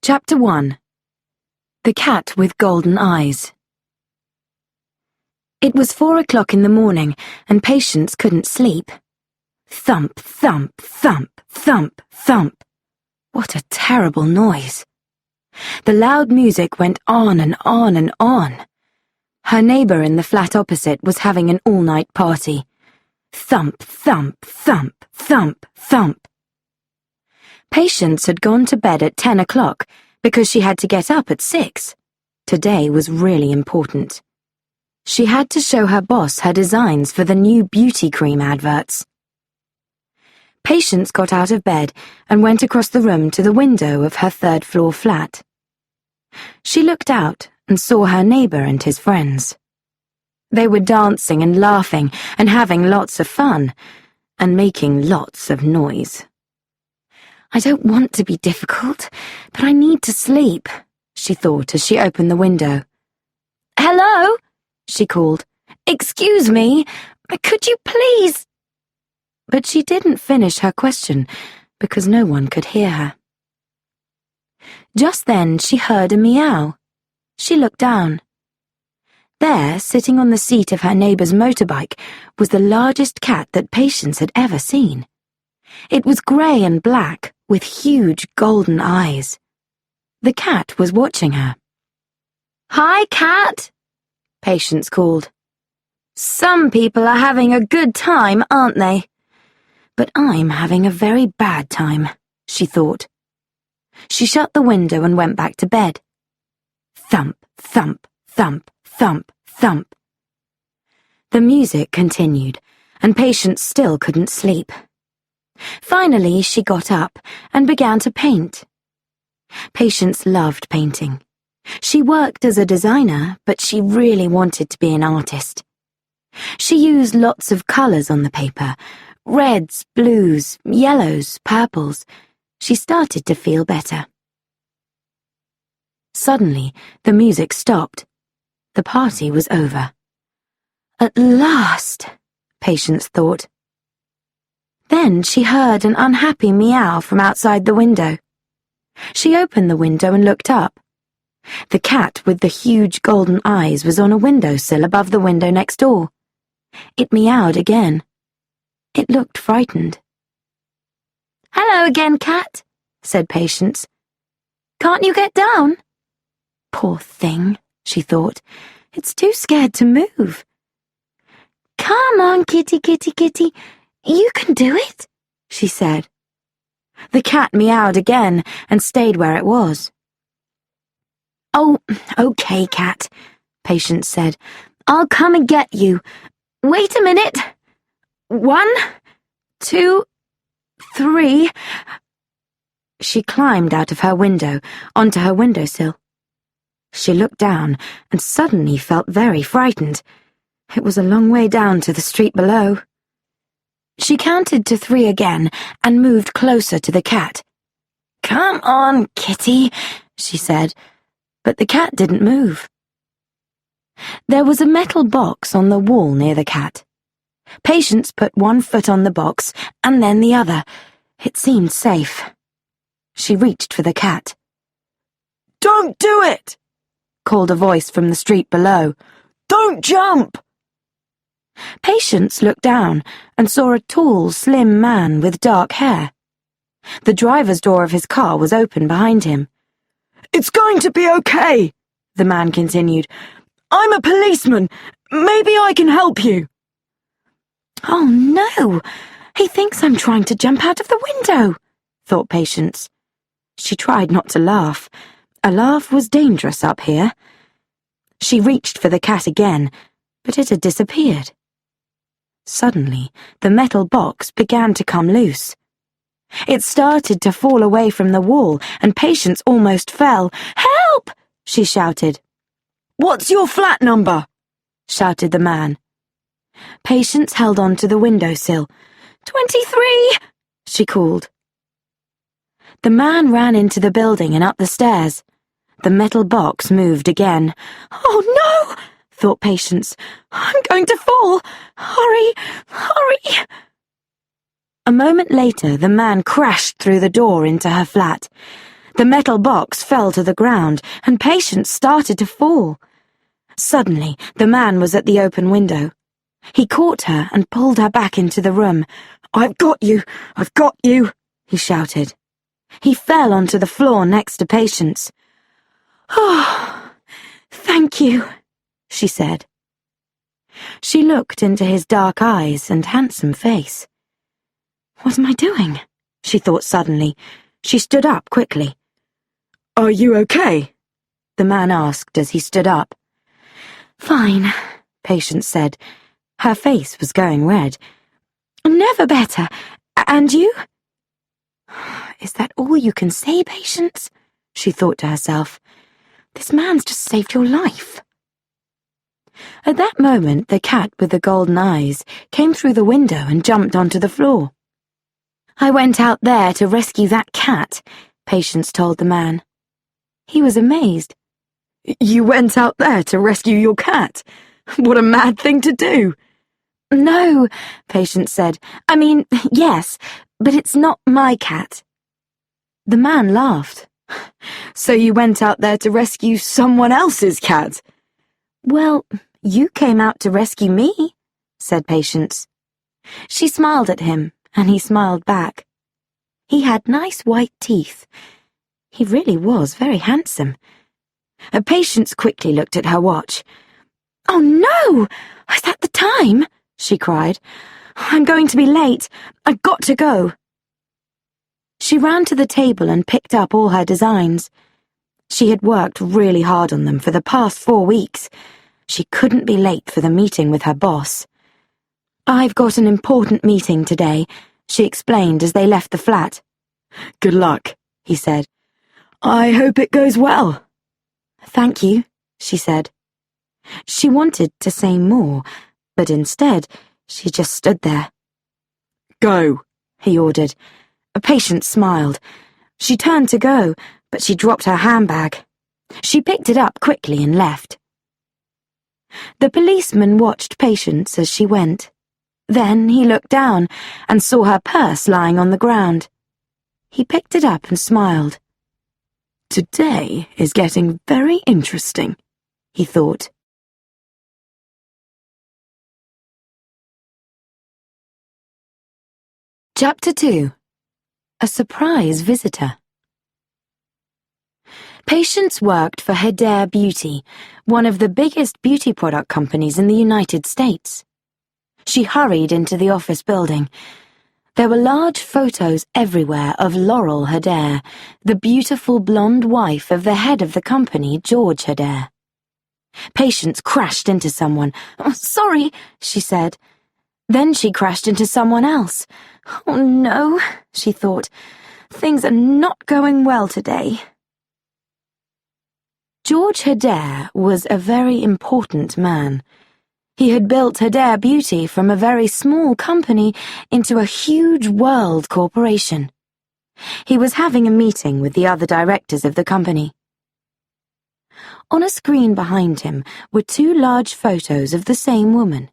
Chapter 1. The Cat with Golden Eyes. It was 4 o'clock in the morning, and Patience couldn't sleep. Thump, thump, thump, thump, thump. What a terrible noise. The loud music went on and on and on. Her neighbour in the flat opposite was having an all-night party. Thump, thump, thump, thump, thump. Patience had gone to bed at 10 o'clock because she had to get up at 6. Today was really important. She had to show her boss her designs for the new beauty cream adverts. Patience got out of bed and went across the room to the window of her third-floor flat. She looked out and saw her neighbour and his friends. They were dancing and laughing and having lots of fun and making lots of noise. I don't want to be difficult, but I need to sleep, she thought as she opened the window. Hello, she called. Excuse me, could you please? But she didn't finish her question because no one could hear her. Just then she heard a meow. She looked down. There, sitting on the seat of her neighbour's motorbike, was the largest cat that Patience had ever seen. It was grey and black, with huge golden eyes. The cat was watching her. Hi, cat, Patience called. Some people are having a good time, aren't they? But I'm having a very bad time, she thought. She shut the window and went back to bed. Thump, thump, thump, thump, thump. The music continued, and Patience still couldn't sleep. Finally, she got up and began to paint. Patience loved painting. She worked as a designer, but she really wanted to be an artist. She used lots of colours on the paper, reds, blues, yellows, purples. She started to feel better. Suddenly, the music stopped. The party was over. At last, Patience thought. Then she heard an unhappy meow from outside the window. She opened the window and looked up. The cat with the huge golden eyes was on a windowsill above the window next door. It meowed again. It looked frightened. Hello again, cat, said Patience. Can't you get down? Poor thing, she thought. It's too scared to move. Come on, kitty, kitty, kitty. You can do it, she said. The cat meowed again and stayed where it was. Oh, okay, cat, Patience said. I'll come and get you. Wait a minute. 1, 2, 3. She climbed out of her window onto her windowsill. She looked down and suddenly felt very frightened. It was a long way down to the street below. She counted to 3 again and moved closer to the cat. Come on, kitty, she said, but the cat didn't move. There was a metal box on the wall near the cat. Patience put one foot on the box and then the other. It seemed safe. She reached for the cat. Don't do it, called a voice from the street below. Don't jump! Patience looked down and saw a tall, slim man with dark hair. The driver's door of his car was open behind him. It's going to be okay, the man continued. I'm a policeman. Maybe I can help you. Oh, no. He thinks I'm trying to jump out of the window, thought Patience. She tried not to laugh. A laugh was dangerous up here. She reached for the cat again, but it had disappeared. Suddenly, the metal box began to come loose. It started to fall away from the wall, and Patience almost fell. Help! She shouted. What's your flat number? Shouted the man. Patience held on to the windowsill. 23! She called. The man ran into the building and up the stairs. The metal box moved again. Oh, no! Thought Patience. I'm going to fall. Hurry, hurry. A moment later, the man crashed through the door into her flat. The metal box fell to the ground, and Patience started to fall. Suddenly, the man was at the open window. He caught her and pulled her back into the room. "I've got you! I've got you!" he shouted. He fell onto the floor next to Patience. "Oh, thank you," she said. She looked into his dark eyes and handsome face. "What am I doing?" she thought suddenly. She stood up quickly. "Are you okay?" the man asked as he stood up. "Fine," Patience said. Her face was going red. "Never better. And you?" "Is that all you can say, Patience?" she thought to herself. "This man's just saved your life." At that moment, the cat with the golden eyes came through the window and jumped onto the floor. "I went out there to rescue that cat," Patience told the man. He was amazed. "You went out there to rescue your cat? What a mad thing to do!" "No," Patience said. "I mean, yes, but it's not my cat." The man laughed. "So you went out there to rescue someone else's cat?" "Well, you came out to rescue me," said Patience. She smiled at him, and he smiled back. He had nice white teeth. He really was very handsome. Patience quickly looked at her watch. "Oh no! Is that the time?" she cried. "I'm going to be late. I've got to go." She ran to the table and picked up all her designs. She had worked really hard on them for the past 4 weeks. She couldn't be late for the meeting with her boss. "I've got an important meeting today," she explained as they left the flat. "Good luck," he said. "I hope it goes well." "Thank you," she said. She wanted to say more, but instead, she just stood there. "Go," he ordered. Patience smiled. She turned to go, but she dropped her handbag. She picked it up quickly and left. The policeman watched Patience as she went. Then he looked down and saw her purse lying on the ground. He picked it up and smiled. "Today is getting very interesting," he thought. Chapter 2. A Surprise Visitor. Patience worked for Hedare Beauty, one of the biggest beauty product companies in the United States. She hurried into the office building. There were large photos everywhere of Laurel Hedare, the beautiful blonde wife of the head of the company, George Hedare. Patience crashed into someone. "Oh, sorry," she said. Then she crashed into someone else. "Oh no," she thought. "Things are not going well today." George Hedare was a very important man. He had built Hedare Beauty from a very small company into a huge world corporation. He was having a meeting with the other directors of the company. On a screen behind him were 2 large photos of the same woman.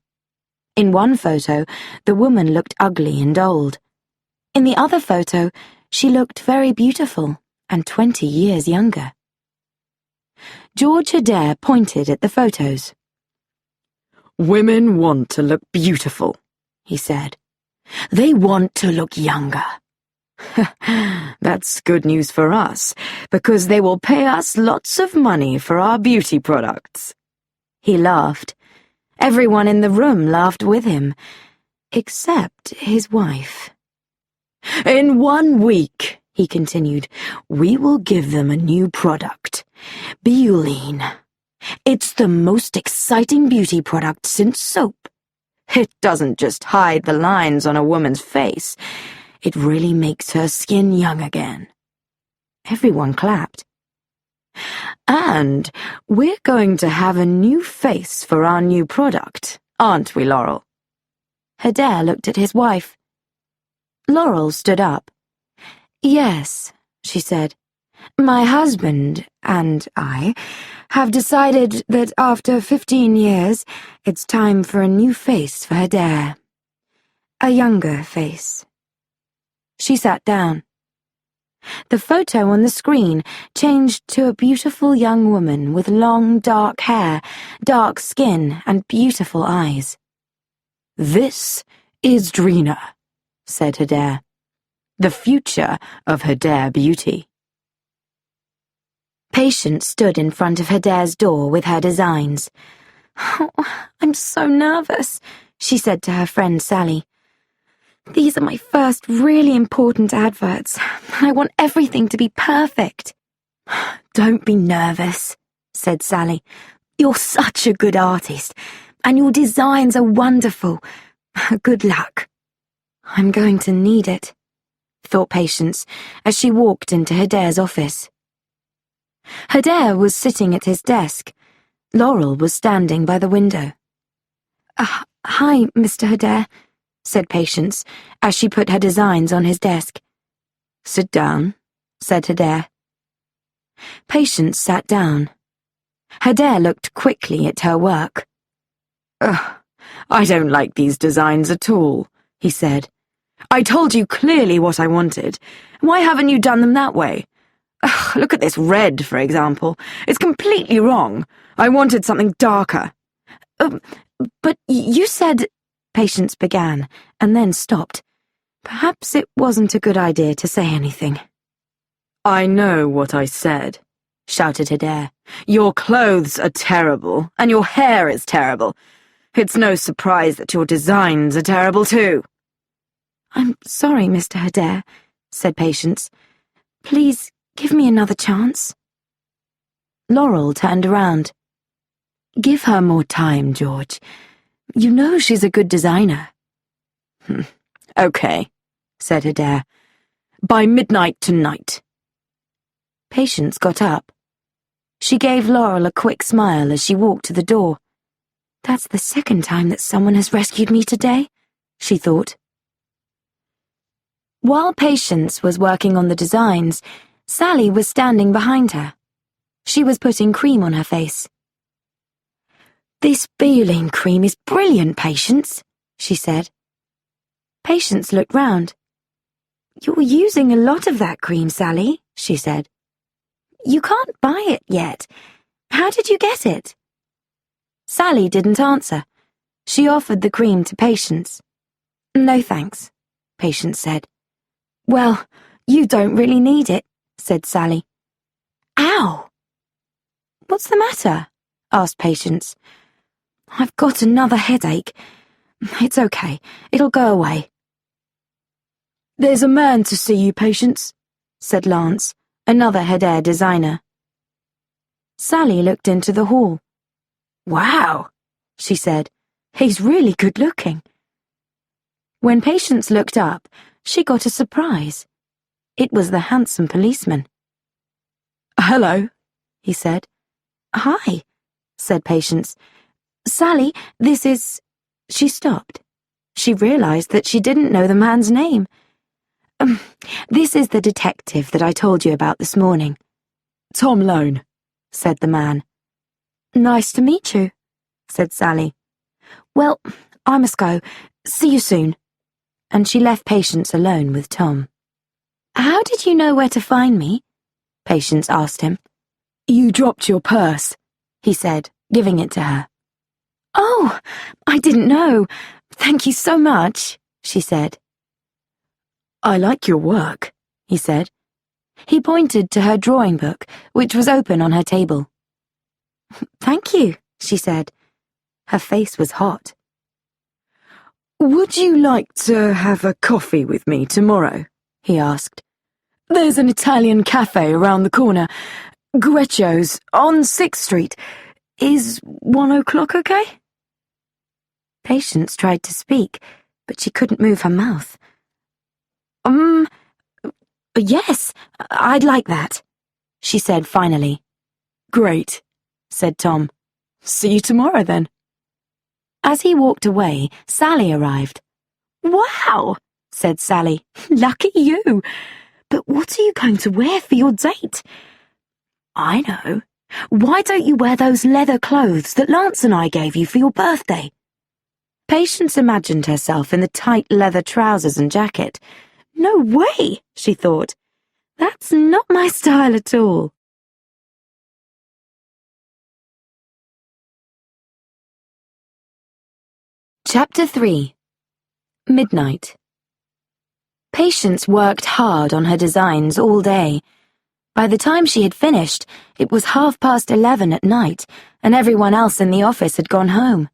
In one photo, the woman looked ugly and old. In the other photo, she looked very beautiful and 20 years younger. George Hedare pointed at the photos. "Women want to look beautiful," he said. "They want to look younger. That's good news for us, because they will pay us lots of money for our beauty products." He laughed. Everyone in the room laughed with him, except his wife. "In 1 week," he continued, "we will give them a new product, Bioline. It's the most exciting beauty product since soap. It doesn't just hide the lines on a woman's face. It really makes her skin young again." Everyone clapped. "And we're going to have a new face for our new product, aren't we, Laurel?" Hedare looked at his wife. Laurel stood up. "Yes," she said. "My husband and I have decided that after 15 years, it's time for a new face for Hedare. A younger face." She sat down. The photo on the screen changed to a beautiful young woman with long, dark hair, dark skin, and beautiful eyes. "This is Drina," said Hader. "The future of Hader beauty." Patience stood in front of Hader's door with her designs. "Oh, I'm so nervous," she said to her friend Sally. "These are my first really important adverts. I want everything to be perfect." "Don't be nervous," said Sally. "You're such a good artist, and your designs are wonderful. Good luck." "I'm going to need it," thought Patience as she walked into Hader's office. Hader was sitting at his desk. Laurel was standing by the window. Hi, Mr. Hader," said Patience as she put her designs on his desk. "Sit down," said Hader. Patience sat down. Hader looked quickly at her work. "I don't like these designs at all," he said. "I told you clearly what I wanted. Why haven't you done them that way? Look at this red, for example. It's completely wrong. I wanted something darker." But you said," Patience began, and then stopped. Perhaps it wasn't a good idea to say anything. "I know what I said," shouted Hader. "Your clothes are terrible, and your hair is terrible. It's no surprise that your designs are terrible too." "I'm sorry, Mr. Hader," said Patience. "Please give me another chance." Laurel turned around. "Give her more time, George. You know she's a good designer." "Okay," said Hader. "By midnight tonight." Patience got up. She gave Laurel a quick smile as she walked to the door. "That's the second time that someone has rescued me today," she thought. While Patience was working on the designs, Sally was standing behind her. She was putting cream on her face. "This Bioline cream is brilliant, Patience," she said. Patience looked round. "You're using a lot of that cream, Sally," she said. "You can't buy it yet. How did you get it?" Sally didn't answer. She offered the cream to Patience. "No thanks," Patience said. "Well, you don't really need it," said Sally. "Ow!" "What's the matter?" asked Patience. "I've got another headache. It's okay. It'll go away." "There's a man to see you, Patience," said Lance, another Hader designer. Sally looked into the hall. "Wow," she said. "He's really good looking." When Patience looked up, she got a surprise. It was the handsome policeman. "Hello," he said. "Hi," said Patience. "Sally, this is—" She stopped. She realized that she didn't know the man's name. "This is the detective that I told you about this morning." "Tom Lone," said the man. "Nice to meet you," said Sally. "Well, I must go. See you soon." And she left Patience alone with Tom. "How did you know where to find me?" Patience asked him. "You dropped your purse," he said, giving it to her. "Oh, I didn't know. Thank you so much," she said. "I like your work," he said. He pointed to her drawing book, which was open on her table. "Thank you," she said. Her face was hot. "Would you like to have a coffee with me tomorrow?" he asked. "There's an Italian cafe around the corner. Grecio's on 6th Street. Is 1 o'clock okay?" Patience tried to speak, but she couldn't move her mouth. Yes, I'd like that," she said finally. "Great," said Tom. "See you tomorrow, then." As he walked away, Sally arrived. "Wow," said Sally. "Lucky you. But what are you going to wear for your date?" "I know. Why don't you wear those leather clothes that Lance and I gave you for your birthday?" Patience imagined herself in the tight leather trousers and jacket. No way, she thought. That's not my style at all. Chapter 3. Midnight. Patience worked hard on her designs all day. By the time she had finished, it was 11:30 at night, and everyone else in the office had gone home.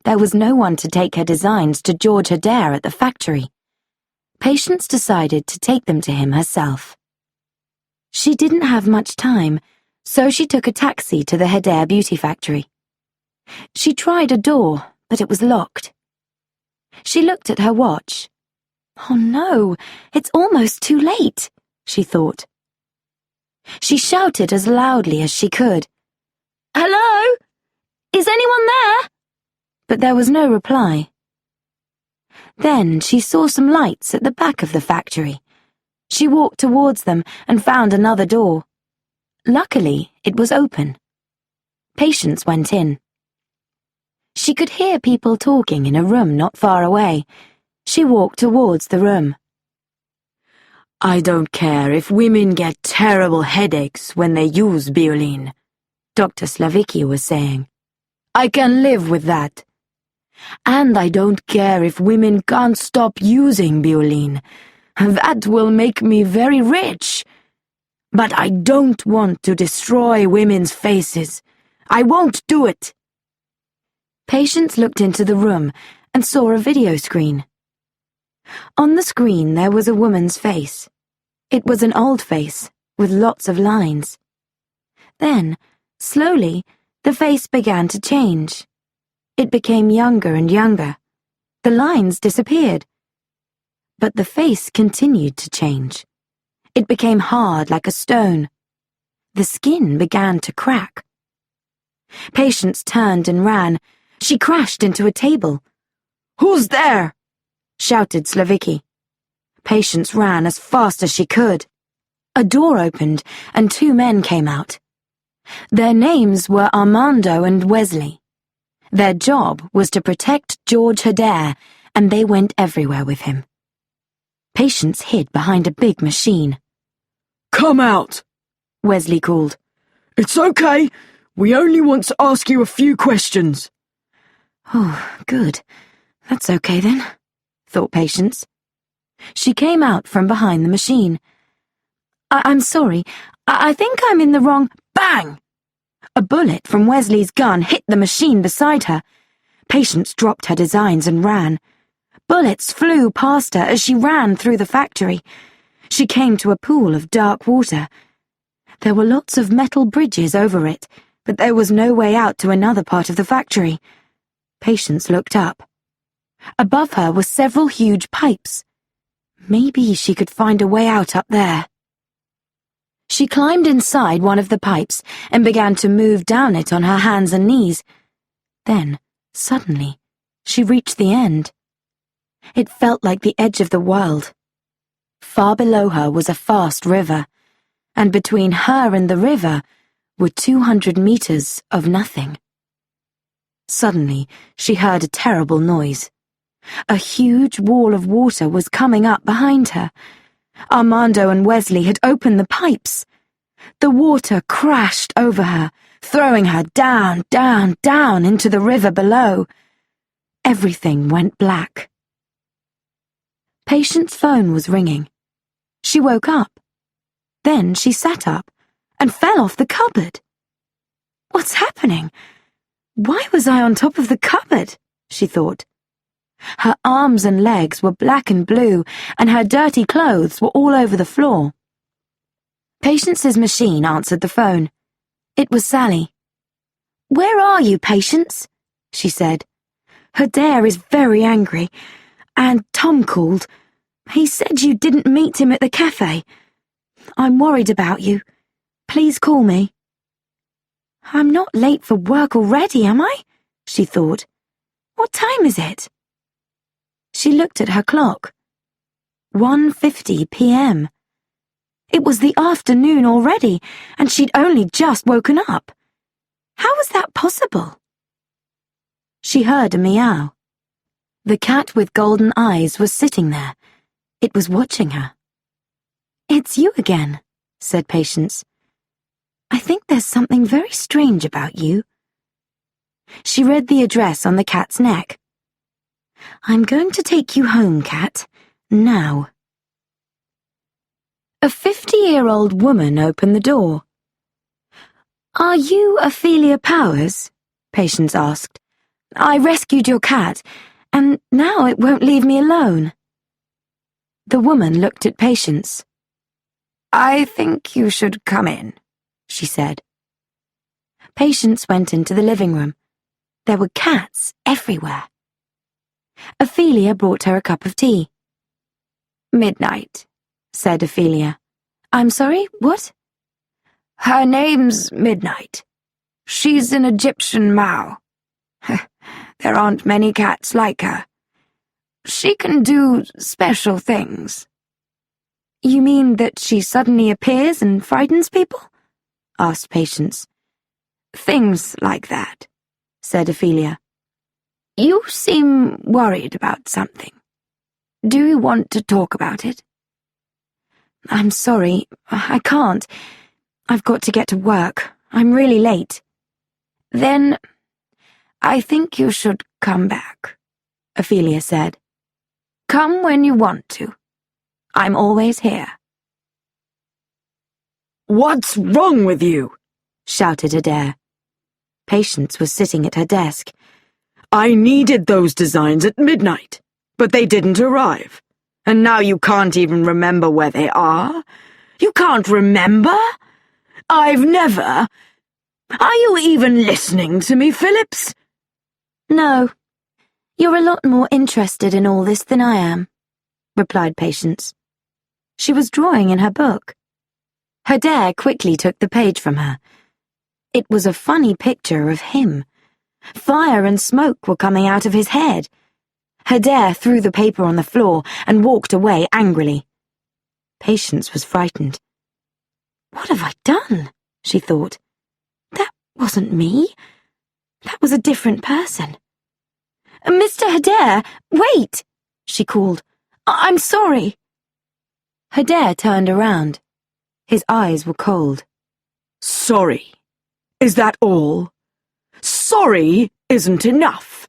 There was no one to take her designs to George Adair at the factory. Patience decided to take them to him herself. She didn't have much time, so she took a taxi to the Adair beauty factory. She tried a door, but it was locked. She looked at her watch. Oh no, it's almost too late, she thought. She shouted as loudly as she could. Hello? Is anyone there? But there was no reply. Then she saw some lights at the back of the factory. She walked towards them and found another door. Luckily, it was open. Patience went in. She could hear people talking in a room not far away. She walked towards the room. I don't care if women get terrible headaches when they use Biolin, Dr. Slavicki was saying. I can live with that. And I don't care if women can't stop using Biolin. That will make me very rich. But I don't want to destroy women's faces. I won't do it. Patience looked into the room and saw a video screen. On the screen there was a woman's face. It was an old face, with lots of lines. Then, slowly, the face began to change. It became younger and younger. The lines disappeared. But the face continued to change. It became hard like a stone. The skin began to crack. Patience turned and ran. She crashed into a table. Who's there? Shouted Slavicki. Patience ran as fast as she could. A door opened and two men came out. Their names were Armando and Wesley. Their job was to protect George Adair, and they went everywhere with him. Patience hid behind a big machine. Come out, Wesley called. It's okay. We only want to ask you a few questions. Oh, good. That's okay then, thought Patience. She came out from behind the machine. I'm sorry. I think I'm in the wrong— Bang! A bullet from Wesley's gun hit the machine beside her. Patience dropped her designs and ran. Bullets flew past her as she ran through the factory. She came to a pool of dark water. There were lots of metal bridges over it, but there was no way out to another part of the factory. Patience looked up. Above her were several huge pipes. Maybe she could find a way out up there. She climbed inside one of the pipes and began to move down it on her hands and knees. Then, suddenly, she reached the end. It felt like the edge of the world. Far below her was a fast river, and between her and the river were 200 meters of nothing. Suddenly, she heard a terrible noise. A huge wall of water was coming up behind her. Armando and Wesley had opened the pipes. The water crashed over her, throwing her down, down, down into the river below. Everything went black. Patience's phone was ringing. She woke up. Then she sat up and fell off the cupboard. What's happening? Why was I on top of the cupboard? She thought. Her arms and legs were black and blue, and her dirty clothes were all over the floor. Patience's machine answered the phone. It was Sally. Where are you, Patience? She said. Adair is very angry, and Tom called. He said you didn't meet him at the cafe. I'm worried about you. Please call me. I'm not late for work already, am I? She thought. What time is it? She looked at her clock. 1:50 p.m. It was the afternoon already, and she'd only just woken up. How was that possible? She heard a meow. The cat with golden eyes was sitting there. It was watching her. "It's you again," said Patience. "I think there's something very strange about you." She read the address on the cat's neck. "I'm going to take you home, Cat. Now." A 50-year-old woman opened the door. "Are you Ophelia Powers?" Patience asked. "I rescued your cat, and now it won't leave me alone." The woman looked at Patience. "I think you should come in," she said. Patience went into the living room. There were cats everywhere. Ophelia brought her a cup of tea. "Midnight," said Ophelia. "I'm sorry, what?" "Her name's Midnight. She's an Egyptian Mao. There aren't many cats like her. She can do special things." "You mean that she suddenly appears and frightens people?" asked Patience. "Things like that," said Ophelia. "You seem worried about something. Do you want to talk about it?" "I'm sorry, I can't. I've got to get to work. I'm really late." "Then I think you should come back," Ophelia said. "Come when you want to. I'm always here." "What's wrong with you?" shouted Adair. Patience was sitting at her desk. "I needed those designs at midnight, but they didn't arrive. And now you can't even remember where they are? You can't remember? I've never... Are you even listening to me, Phillips?" "No. You're a lot more interested in all this than I am," replied Patience. She was drawing in her book. Adair quickly took the page from her. It was a funny picture of him. Fire and smoke were coming out of his head. Adair threw the paper on the floor and walked away angrily. Patience was frightened. "What have I done?" she thought. "That wasn't me. That was a different person." "Mr. Adair, wait!" she called. "I'm sorry." Adair turned around. His eyes were cold. "Sorry? Is that all? Sorry isn't enough."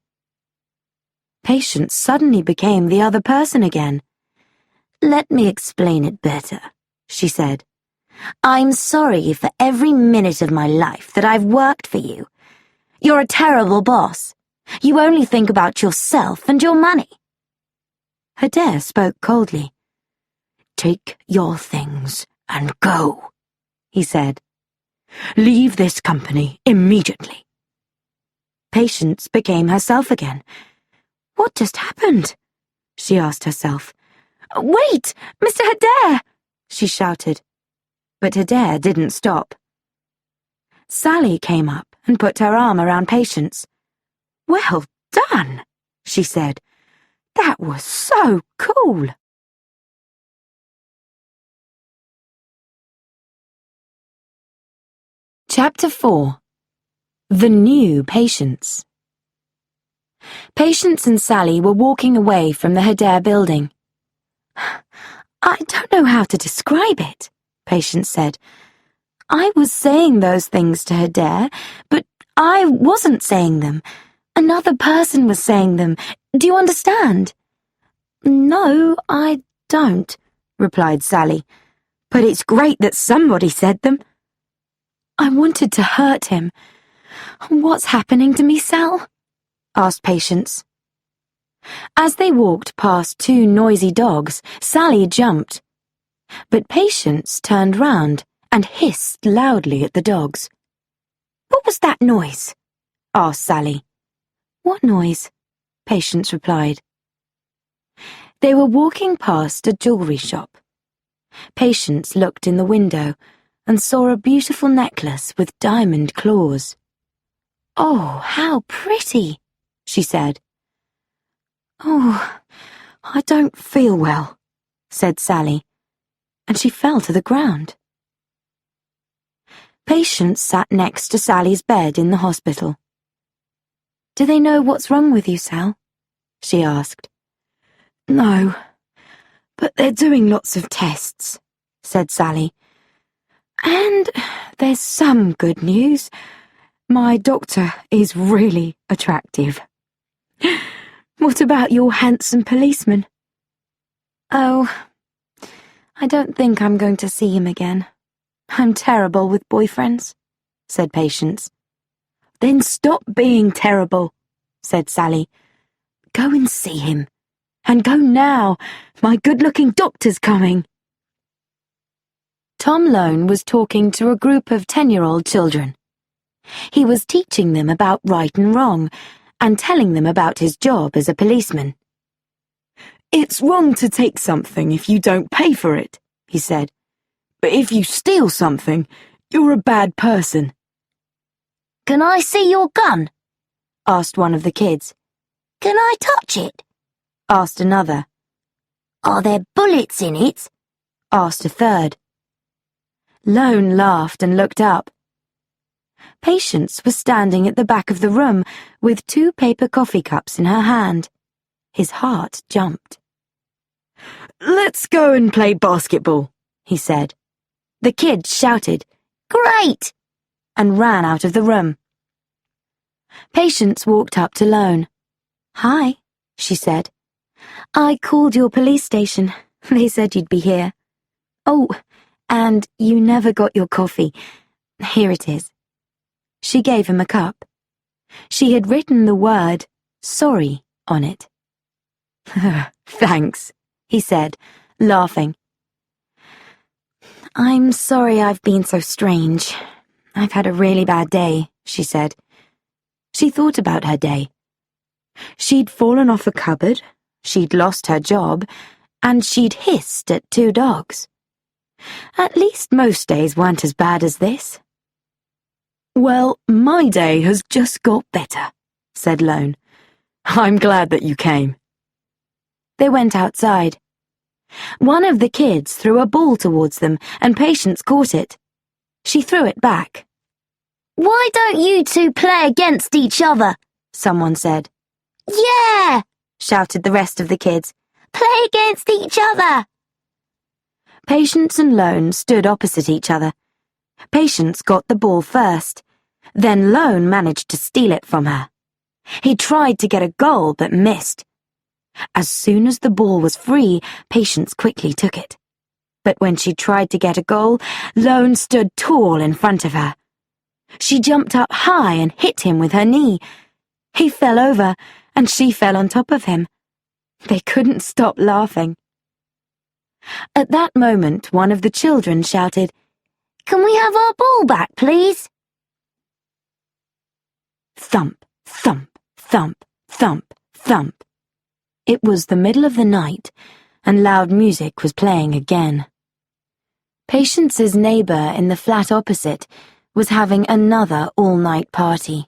Patience suddenly became the other person again. "Let me explain it better," she said. "I'm sorry for every minute of my life that I've worked for you. You're a terrible boss. You only think about yourself and your money." Adair spoke coldly. "Take your things and go," he said. "Leave this company immediately." Patience became herself again. What just happened? She asked herself. "Wait, Mr. Adair!" she shouted. But Adair didn't stop. Sally came up and put her arm around Patience. "Well done," she said. "That was so cool." Chapter 4. The New Patience. Patience and Sally were walking away from the Adair building. "I don't know how to describe it," Patience said. "I was saying those things to Adair, but I wasn't saying them. Another person was saying them. Do you understand?" "No, I don't," replied Sally. "But it's great that somebody said them." "I wanted to hurt him. What's happening to me, Sal?" asked Patience. As they walked past two noisy dogs, Sally jumped. But Patience turned round and hissed loudly at the dogs. "What was that noise?" asked Sally. "What noise?" Patience replied. They were walking past a jewelry shop. Patience looked in the window and saw a beautiful necklace with diamond claws. "Oh, how pretty," she said. "Oh, I don't feel well," said Sally, and she fell to the ground. Patience sat next to Sally's bed in the hospital. "Do they know what's wrong with you, Sal?" she asked. "No, but they're doing lots of tests," said Sally. And there's some good news. My doctor is really attractive. What about your handsome policeman? Oh, I don't think I'm going to see him again. I'm terrible with boyfriends, said Patience. Then stop being terrible, said Sally. Go and see him. And go now. My good-looking doctor's coming. Tom Lone was talking to a group of 10-year-old children. He was teaching them about right and wrong, and telling them about his job as a policeman. It's wrong to take something if you don't pay for it, he said. But if you steal something, you're a bad person. Can I see your gun? Asked one of the kids. Can I touch it? Asked another. Are there bullets in it? Asked a third. Lone laughed and looked up. Patience was standing at the back of the room with 2 paper coffee cups in her hand. His heart jumped. Let's go and play basketball, he said. The kids shouted, Great! And ran out of the room. Patience walked up to Lone. Hi, she said. I called your police station. They said you'd be here. Oh, and you never got your coffee. Here it is. She gave him a cup. She had written the word sorry on it. Thanks, he said, laughing. I'm sorry I've been so strange. I've had a really bad day, she said. She thought about her day. She'd fallen off a cupboard, she'd lost her job, and she'd hissed at 2 dogs. At least most days weren't as bad as this. Well, my day has just got better, said Lone. I'm glad that you came. They went outside. One of the kids threw a ball towards them, and Patience caught it. She threw it back. Why don't you 2 play against each other? Someone said. Yeah, shouted the rest of the kids. Play against each other. Patience and Lone stood opposite each other. Patience got the ball first. Then Lone managed to steal it from her. He tried to get a goal but missed. As soon as the ball was free, Patience quickly took it. But when she tried to get a goal, Lone stood tall in front of her. She jumped up high and hit him with her knee. He fell over, and she fell on top of him. They couldn't stop laughing. At that moment, one of the children shouted, Can we have our ball back, please? Thump, thump, thump, thump, thump. It was the middle of the night, and loud music was playing again. Patience's neighbour in the flat opposite was having another all-night party.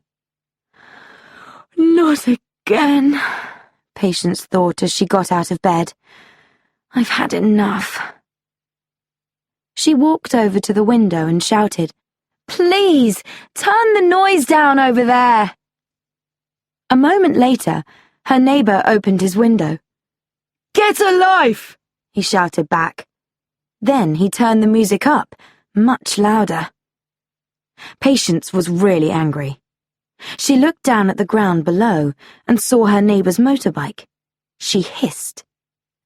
Not again, Patience thought as she got out of bed. I've had enough. She walked over to the window and shouted, Please, turn the noise down over there. A moment later, her neighbour opened his window. Get a life, he shouted back. Then he turned the music up, much louder. Patience was really angry. She looked down at the ground below and saw her neighbour's motorbike. She hissed.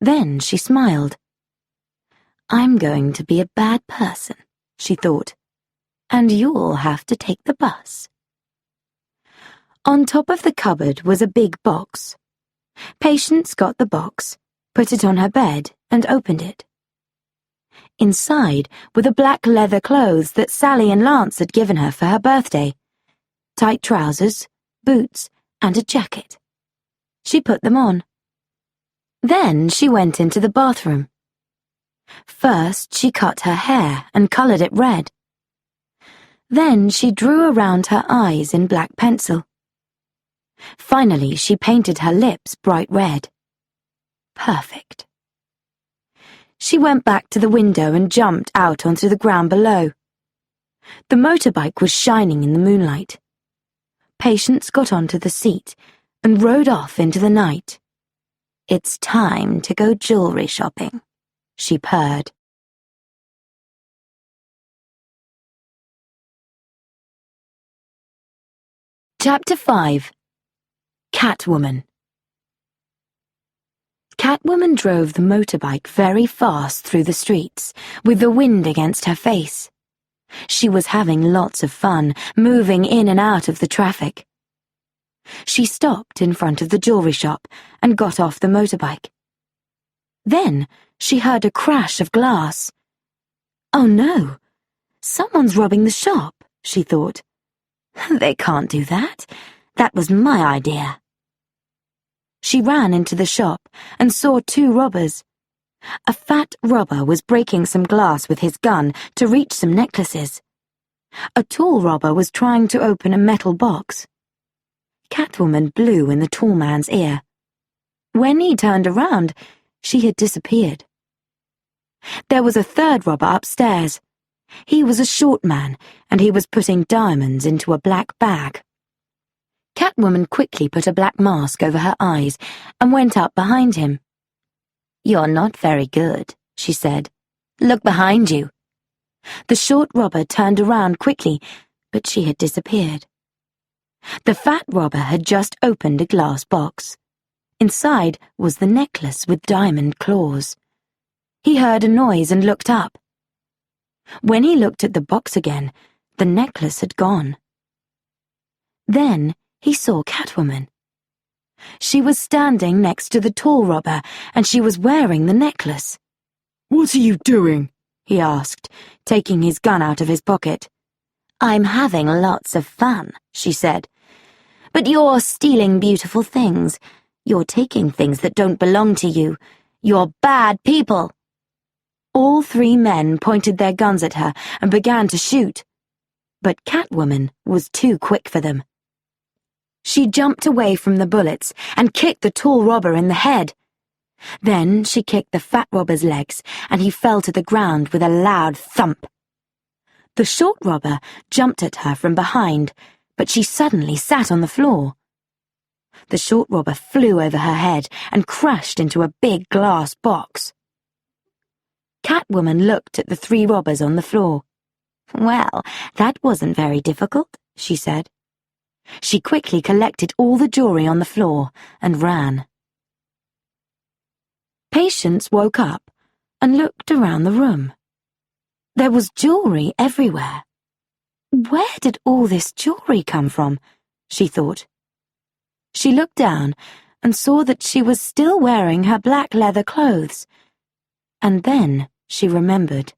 Then she smiled. I'm going to be a bad person, she thought, and you'll have to take the bus. On top of the cupboard was a big box. Patience got the box, put it on her bed, and opened it. Inside were the black leather clothes that Sally and Lance had given her for her birthday. Tight trousers, boots, and a jacket. She put them on. Then she went into the bathroom. First, she cut her hair and coloured it red. Then she drew around her eyes in black pencil. Finally, she painted her lips bright red. Perfect. She went back to the window and jumped out onto the ground below. The motorbike was shining in the moonlight. Patience got onto the seat and rode off into the night. It's time to go jewelry shopping, she purred. Chapter 5. Catwoman. Catwoman drove the motorbike very fast through the streets, with the wind against her face. She was having lots of fun, moving in and out of the traffic. She stopped in front of the jewelry shop and got off the motorbike. Then she heard a crash of glass. Oh no! Someone's robbing the shop, she thought. They can't do that. That was my idea. She ran into the shop and saw two robbers. A fat robber was breaking some glass with his gun to reach some necklaces. A tall robber was trying to open a metal box. Catwoman blew in the tall man's ear. When he turned around, she had disappeared. There was a third robber upstairs. He was a short man, and he was putting diamonds into a black bag. Catwoman quickly put a black mask over her eyes and went up behind him. "You're not very good," she said. "Look behind you." The short robber turned around quickly, but she had disappeared. The fat robber had just opened a glass box. Inside was the necklace with diamond claws. He heard a noise and looked up. When he looked at the box again, the necklace had gone. Then he saw Catwoman. She was standing next to the tall robber, and she was wearing the necklace. "What are you doing?" he asked, taking his gun out of his pocket. "I'm having lots of fun," she said. "But you're stealing beautiful things. You're taking things that don't belong to you. You're bad people." All three men pointed their guns at her and began to shoot. But Catwoman was too quick for them. She jumped away from the bullets and kicked the tall robber in the head. Then she kicked the fat robber's legs, and he fell to the ground with a loud thump. The short robber jumped at her from behind, but she suddenly sat on the floor. The short robber flew over her head and crashed into a big glass box. Catwoman looked at the three robbers on the floor. "Well, that wasn't very difficult," she said. She quickly collected all the jewelry on the floor and ran. Patience woke up and looked around the room. There was jewelry everywhere. Where did all this jewelry come from? She thought. She looked down and saw that she was still wearing her black leather clothes. And then she remembered.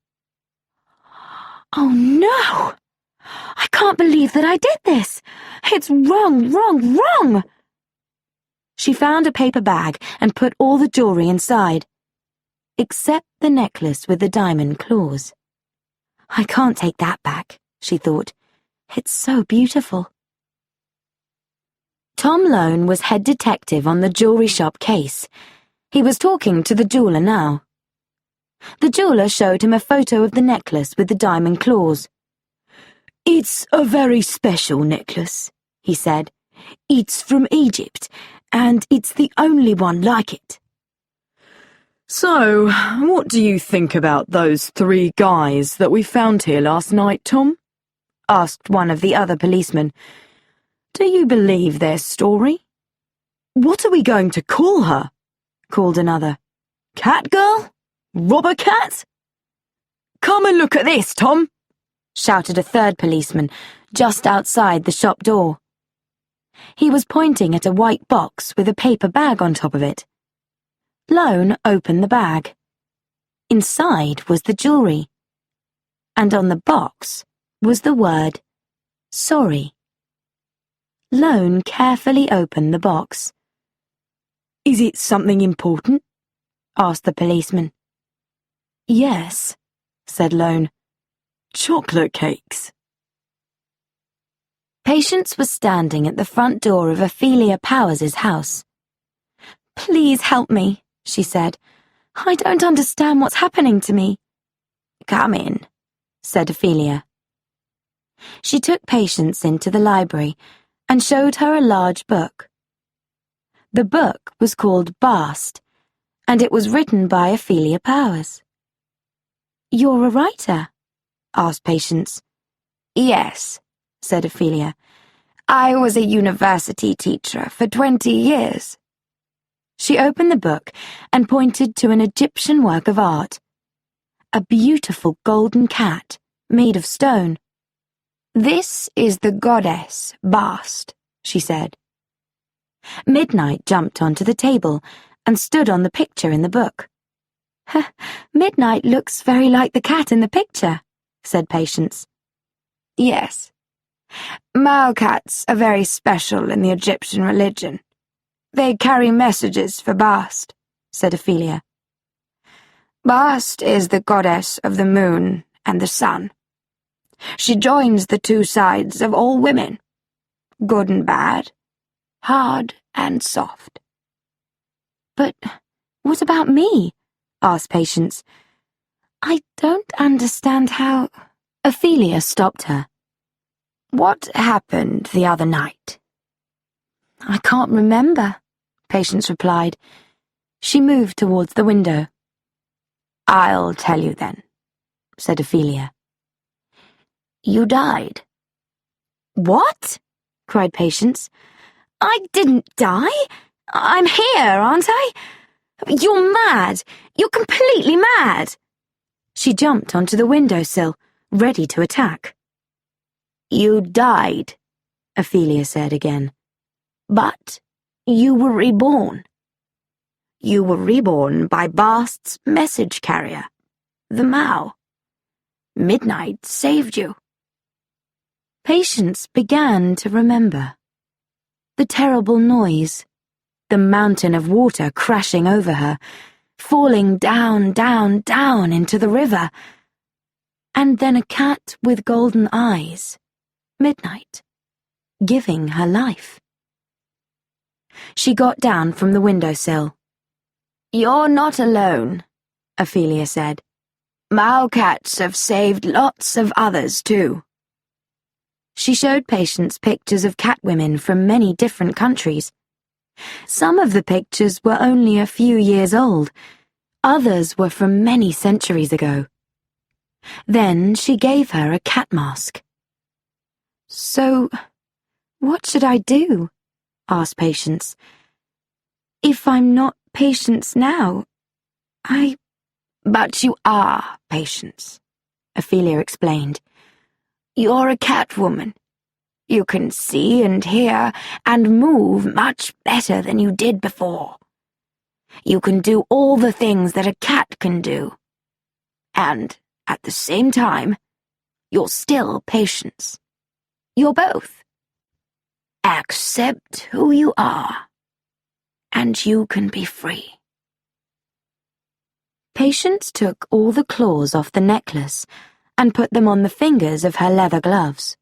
"Oh no! I can't believe that I did this! It's wrong, wrong, wrong!" She found a paper bag and put all the jewelry inside, except the necklace with the diamond claws. "I can't take that back," she thought. "It's so beautiful." Tom Lone was head detective on the jewelry shop case. He was talking to the jeweler now. The jeweler showed him a photo of the necklace with the diamond claws. "It's a very special necklace," he said. "It's from Egypt, and it's the only one like it." "So, what do you think about those three guys that we found here last night, Tom?" asked one of the other policemen. "Do you believe their story?" "What are we going to call her?" called another. "Cat girl? Robber cat?" "Come and look at this, Tom!" shouted a third policeman just outside the shop door. He was pointing at a white box with a paper bag on top of it. Lone opened the bag. Inside was the jewelry, and on the box was the word, "Sorry." Lone carefully opened the box. "Is it something important?" asked the policeman. "Yes," said Lone. "Chocolate cakes." Patience was standing at the front door of Ophelia Powers's house. "Please help me," she said. "I don't understand what's happening to me." "Come in," said Ophelia. She took Patience into the library and showed her a large book. The book was called Bast, and it was written by Ophelia Powers. "You're a writer?" asked Patience. "Yes," said Ophelia. I was a university teacher for 20 years. She opened the book and pointed to an Egyptian work of art. A beautiful golden cat made of stone. "This is the goddess Bast," she said. Midnight jumped onto the table and stood on the picture in the book. "Midnight looks very like the cat in the picture," said Patience. "Yes. Male cats are very special in the Egyptian religion. They carry messages for Bast," said Ophelia. "Bast is the goddess of the moon and the sun. She joins the two sides of all women, good and bad, hard and soft." "But what about me?" asked Patience. "I don't understand how—" Ophelia stopped her. "What happened the other night?" "I can't remember," Patience replied. She moved towards the window. "I'll tell you then," said Ophelia. "You died." "What?" cried Patience. "I didn't die. I'm here, aren't I? You're mad. You're completely mad." She jumped onto the windowsill, ready to attack. "You died," Ophelia said again. "But you were reborn. You were reborn by Bast's message carrier, the Mao. Midnight saved you." Patience began to remember. The terrible noise, the mountain of water crashing over her, falling down, down, down into the river, and then a cat with golden eyes, Midnight, giving her life. She got down from the windowsill. "You're not alone," Ophelia said. "Mao cats have saved lots of others too." She showed Patience pictures of catwomen from many different countries. Some of the pictures were only a few years old, others were from many centuries ago. Then she gave her a cat mask. "So, what should I do?" asked Patience. "If I'm not Patience now, But you are Patience," Ophelia explained. "You're a catwoman. You can see and hear and move much better than you did before. You can do all the things that a cat can do. And, at the same time, you're still Patience. You're both. Accept who you are, and you can be free." Patience took all the claws off the necklace and put them on the fingers of her leather gloves.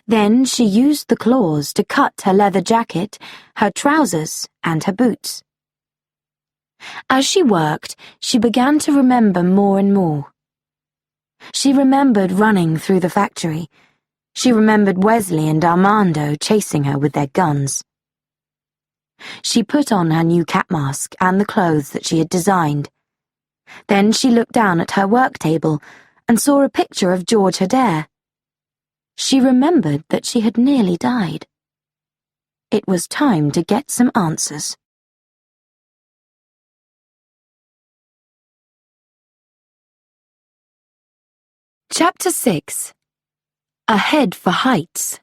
Then she used the claws to cut her leather jacket, her trousers, and her boots. As she worked, she began to remember more and more. She remembered running through the factory. She remembered Wesley and Armando chasing her with their guns. She put on her new cat mask and the clothes that she had designed. Then she looked down at her work table and saw a picture of George Adair. She remembered that she had nearly died. It was time to get some answers. Chapter 6. A Head for Heights.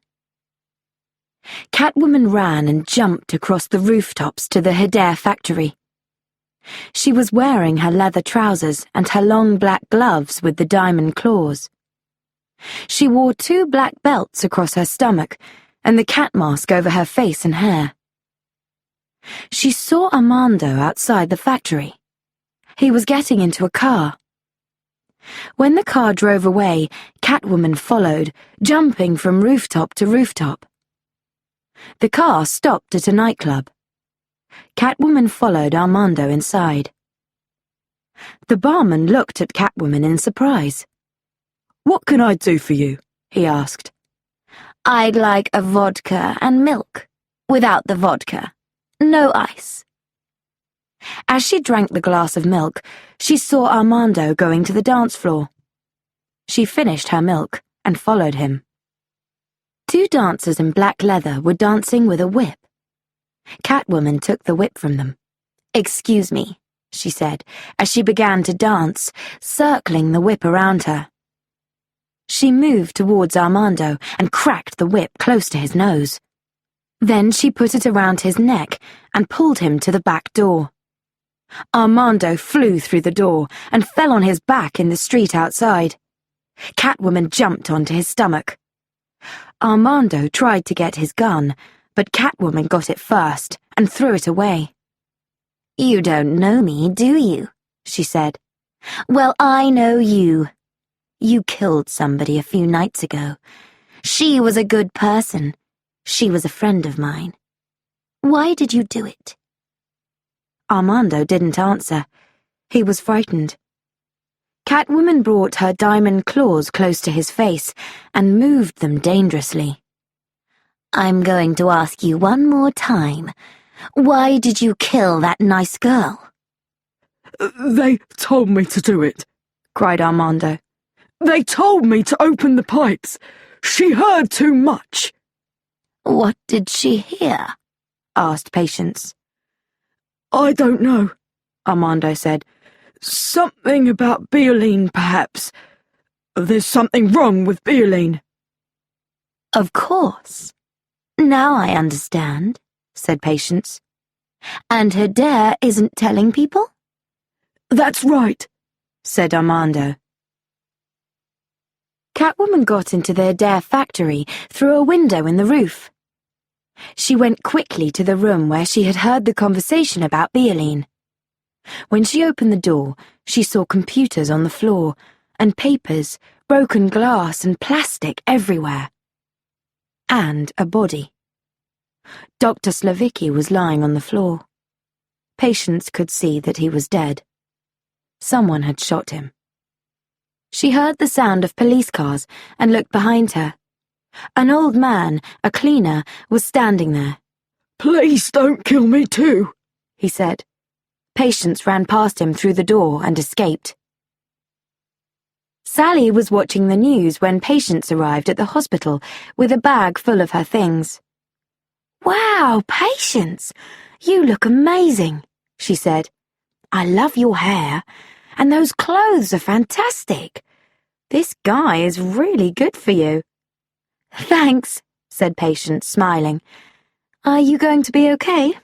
Catwoman ran and jumped across the rooftops to the Adair factory. She was wearing her leather trousers and her long black gloves with the diamond claws. She wore 2 black belts across her stomach and the cat mask over her face and hair. She saw Armando outside the factory. He was getting into a car. When the car drove away, Catwoman followed, jumping from rooftop to rooftop. The car stopped at a nightclub. Catwoman followed Armando inside. The barman looked at Catwoman in surprise. "What can I do for you?" he asked. "I'd like a vodka and milk, without the vodka. No ice." As she drank the glass of milk, she saw Armando going to the dance floor. She finished her milk and followed him. Two dancers in black leather were dancing with a whip. Catwoman took the whip from them. "Excuse me," she said, as she began to dance, circling the whip around her. She moved towards Armando and cracked the whip close to his nose. Then she put it around his neck and pulled him to the back door. Armando flew through the door and fell on his back in the street outside. Catwoman jumped onto his stomach. Armando tried to get his gun, but Catwoman got it first and threw it away. "You don't know me, do you?" she said. "Well, I know you. You killed somebody a few nights ago. She was a good person. She was a friend of mine. Why did you do it?" Armando didn't answer. He was frightened. Catwoman brought her diamond claws close to his face and moved them dangerously. "I'm going to ask you one more time. Why did you kill that nice girl?" "They told me to do it," cried Armando. "They told me to open the pipes. She heard too much." "What did she hear?" asked Patience. "I don't know," Armando said. "Something about Bioline, perhaps. There's something wrong with Bioline." "Of course. Now I understand," said Patience. "And Hedare isn't telling people?" "That's right," said Armando. Catwoman got into the Hedare factory through a window in the roof. She went quickly to the room where she had heard the conversation about Bioline. When she opened the door, she saw computers on the floor, and papers, broken glass, and plastic everywhere. And a body. Dr. Slavicki was lying on the floor. Patience could see that he was dead. Someone had shot him. She heard the sound of police cars and looked behind her. An old man, a cleaner, was standing there. "Please don't kill me too," he said. Patience ran past him through the door and escaped. Sally was watching the news when Patience arrived at the hospital with a bag full of her things. "Wow, Patience, you look amazing," she said. "I love your hair, and those clothes are fantastic. This guy is really good for you." "Thanks," said Patience, smiling. "Are you going to be okay?"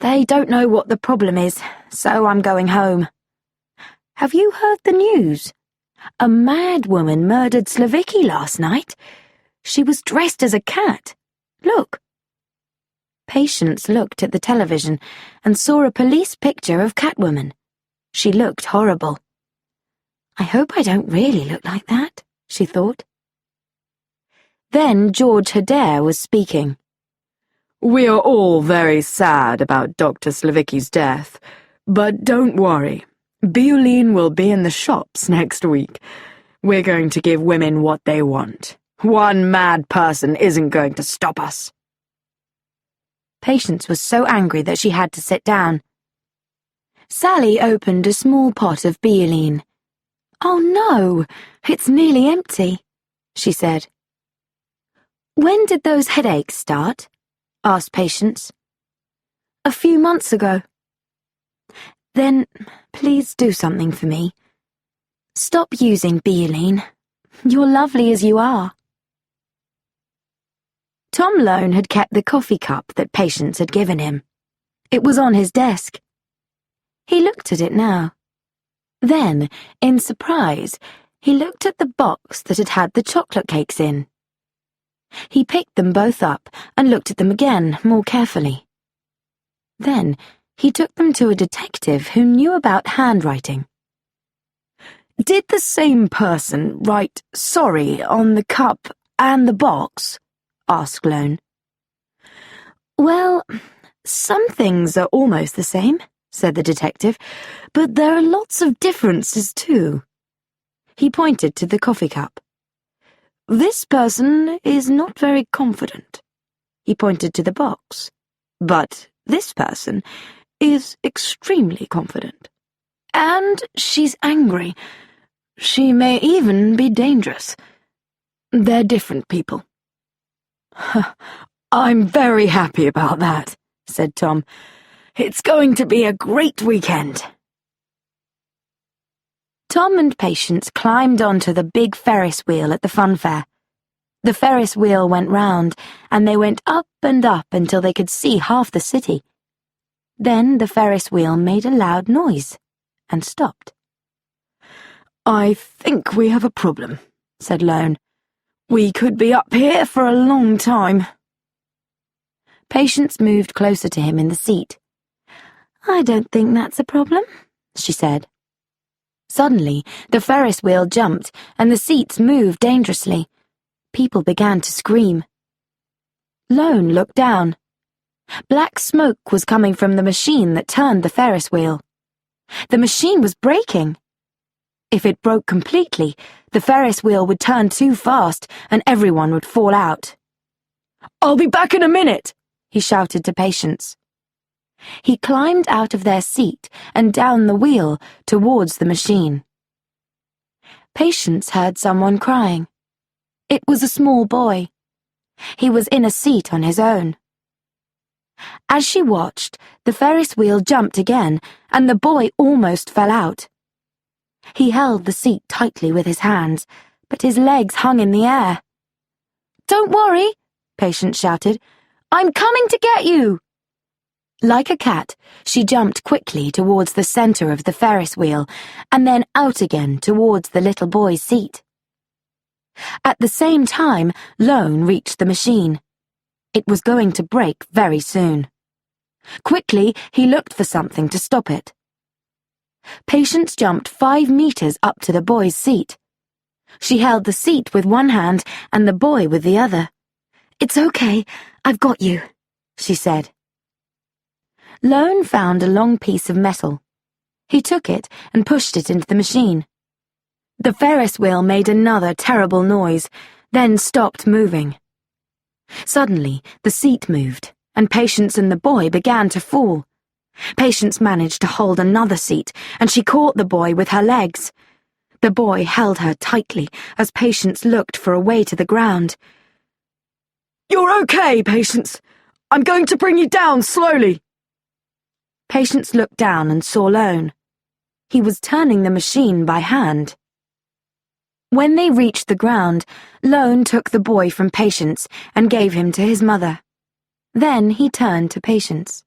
"They don't know what the problem is, so I'm going home." "Have you heard the news? A mad woman murdered Slavicki last night. She was dressed as a cat. Look." Patience looked at the television and saw a police picture of Catwoman. She looked horrible. "I hope I don't really look like that," she thought. Then George Hedare was speaking. "We are all very sad about Dr. Slavicki's death, but don't worry. Bioline will be in the shops next week. We're going to give women what they want. One mad person isn't going to stop us." Patience was so angry that she had to sit down. Sally opened a small pot of Bioline. "Oh no, it's nearly empty," she said. "When did those headaches start?" asked Patience. "A few months ago." "Then please do something for me. Stop using Bioline. You're lovely as you are." Tom Lone had kept the coffee cup that Patience had given him. It was on his desk. He looked at it now. Then, in surprise, he looked at the box that had had the chocolate cakes in. He picked them both up and looked at them again, more carefully. Then he took them to a detective who knew about handwriting. "Did the same person write 'sorry' on the cup and the box?" asked Lone. "Well, some things are almost the same," said the detective, "but there are lots of differences too." He pointed to the coffee cup. "This person is not very confident." He pointed to the box. "But this person is extremely confident. And she's angry. She may even be dangerous. They're different people." I'm very happy about that, said Tom. It's going to be a great weekend. Tom and Patience climbed onto the big Ferris wheel at the funfair. The Ferris wheel went round, and they went up and up until they could see half the city. Then the Ferris wheel made a loud noise and stopped. I think we have a problem, said Lone. We could be up here for a long time. Patience moved closer to him in the seat. I don't think that's a problem, she said. Suddenly, the Ferris wheel jumped and the seats moved dangerously. People began to scream. Lone looked down. Black smoke was coming from the machine that turned the Ferris wheel. The machine was breaking. If it broke completely, the Ferris wheel would turn too fast and everyone would fall out. I'll be back in a minute, he shouted to Patience. He climbed out of their seat and down the wheel towards the machine. Patience heard someone crying. It was a small boy. He was in a seat on his own. As she watched, the Ferris wheel jumped again, and the boy almost fell out. He held the seat tightly with his hands, but his legs hung in the air. "Don't worry," Patience shouted. "I'm coming to get you." Like a cat, she jumped quickly towards the center of the Ferris wheel, and then out again towards the little boy's seat. At the same time, Lone reached the machine. It was going to break very soon. Quickly, he looked for something to stop it. Patience jumped 5 meters up to the boy's seat. She held the seat with one hand and the boy with the other. "It's okay, I've got you," she said. Lone found a long piece of metal. He took it and pushed it into the machine. The Ferris wheel made another terrible noise, then stopped moving. Suddenly, the seat moved, and Patience and the boy began to fall. Patience managed to hold another seat, and she caught the boy with her legs. The boy held her tightly as Patience looked for a way to the ground. "You're okay, Patience. I'm going to bring you down slowly." Patience looked down and saw Lone. He was turning the machine by hand. When they reached the ground, Lone took the boy from Patience and gave him to his mother. Then he turned to Patience.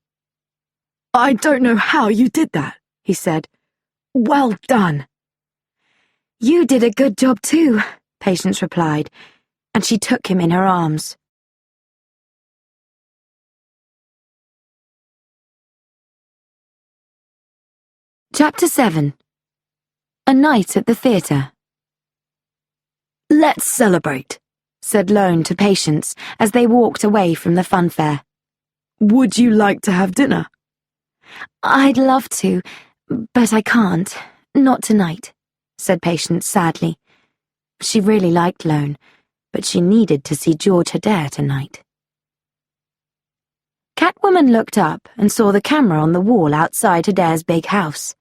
"I don't know how you did that," he said. "Well done." "You did a good job too," Patience replied, and she took him in her arms. Chapter 7. A Night at the Theatre. "Let's celebrate," said Lone to Patience as they walked away from the funfair. "Would you like to have dinner?" "I'd love to, but I can't. Not tonight," said Patience sadly. She really liked Lone, but she needed to see George Adair tonight. Catwoman looked up and saw the camera on the wall outside Adair's big house.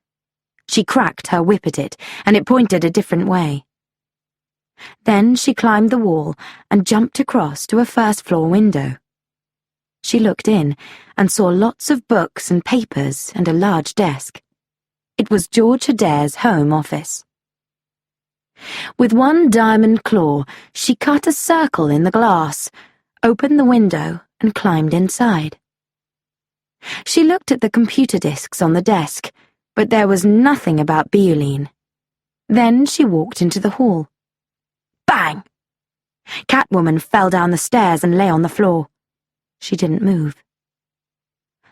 She cracked her whip at it, and it pointed a different way. Then she climbed the wall and jumped across to a first-floor window. She looked in and saw lots of books and papers and a large desk. It was George Adair's home office. With one diamond claw, she cut a circle in the glass, opened the window, and climbed inside. She looked at the computer disks on the desk, but there was nothing about Bioline. Then she walked into the hall. Bang! Catwoman fell down the stairs and lay on the floor. She didn't move.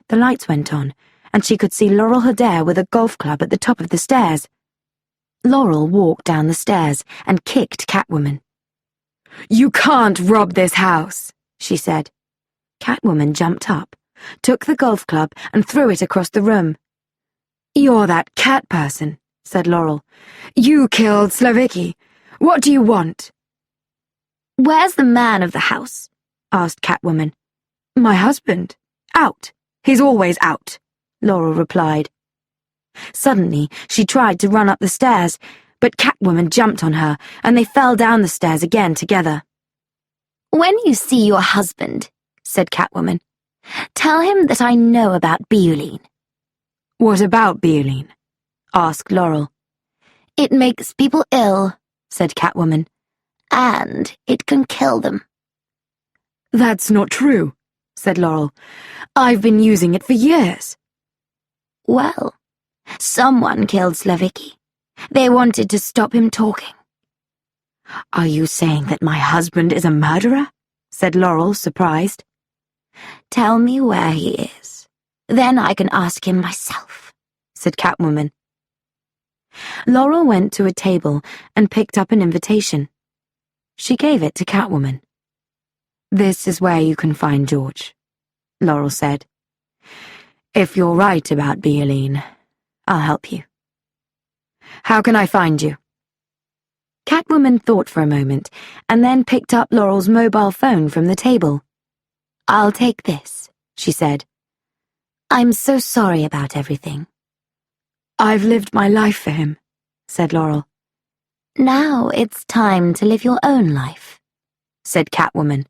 The lights went on, and she could see Laurel Adair with a golf club at the top of the stairs. Laurel walked down the stairs and kicked Catwoman. "You can't rob this house," she said. Catwoman jumped up, took the golf club and threw it across the room. "You're that cat person," said Laurel. "You killed Slavicki. What do you want?" "Where's the man of the house?" asked Catwoman. "My husband. Out. He's always out," Laurel replied. Suddenly, she tried to run up the stairs, but Catwoman jumped on her, and they fell down the stairs again together. When you see your husband, said Catwoman, tell him that I know about Bioline. What about Bioline? Asked Laurel. It makes people ill, said Catwoman, and it can kill them. That's not true, said Laurel. I've been using it for years. Well, someone killed Slavicki. They wanted to stop him talking. Are you saying that my husband is a murderer? Said Laurel, surprised. Tell me where he is. Then I can ask him myself, said Catwoman. Laurel went to a table and picked up an invitation. She gave it to Catwoman. This is where you can find George, Laurel said. If you're right about Bioline, I'll help you. How can I find you? Catwoman thought for a moment and then picked up Laurel's mobile phone from the table. I'll take this, she said. I'm so sorry about everything. I've lived my life for him, said Laurel. Now it's time to live your own life, said Catwoman.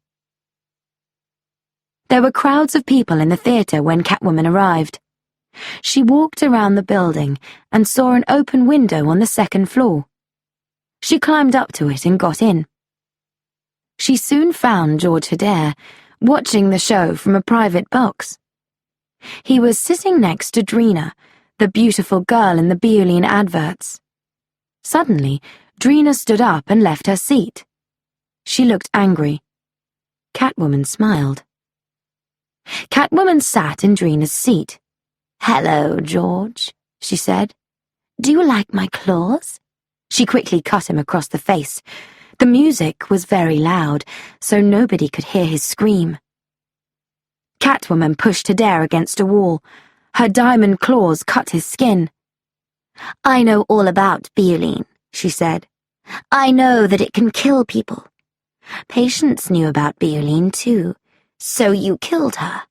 There were crowds of people in the theatre when Catwoman arrived. She walked around the building and saw an open window on the second floor. She climbed up to it and got in. She soon found George Hedare watching the show from a private box. He was sitting next to Drina, the beautiful girl in the Bioline adverts. Suddenly, Drina stood up and left her seat. She looked angry. Catwoman smiled. Catwoman sat in Drina's seat. Hello, George, she said. Do you like my claws? She quickly cut him across the face. The music was very loud, so nobody could hear his scream. Catwoman pushed Hedare against a wall. Her diamond claws cut his skin. I know all about Bioline, she said. I know that it can kill people. Patience knew about Bioline too, so you killed her.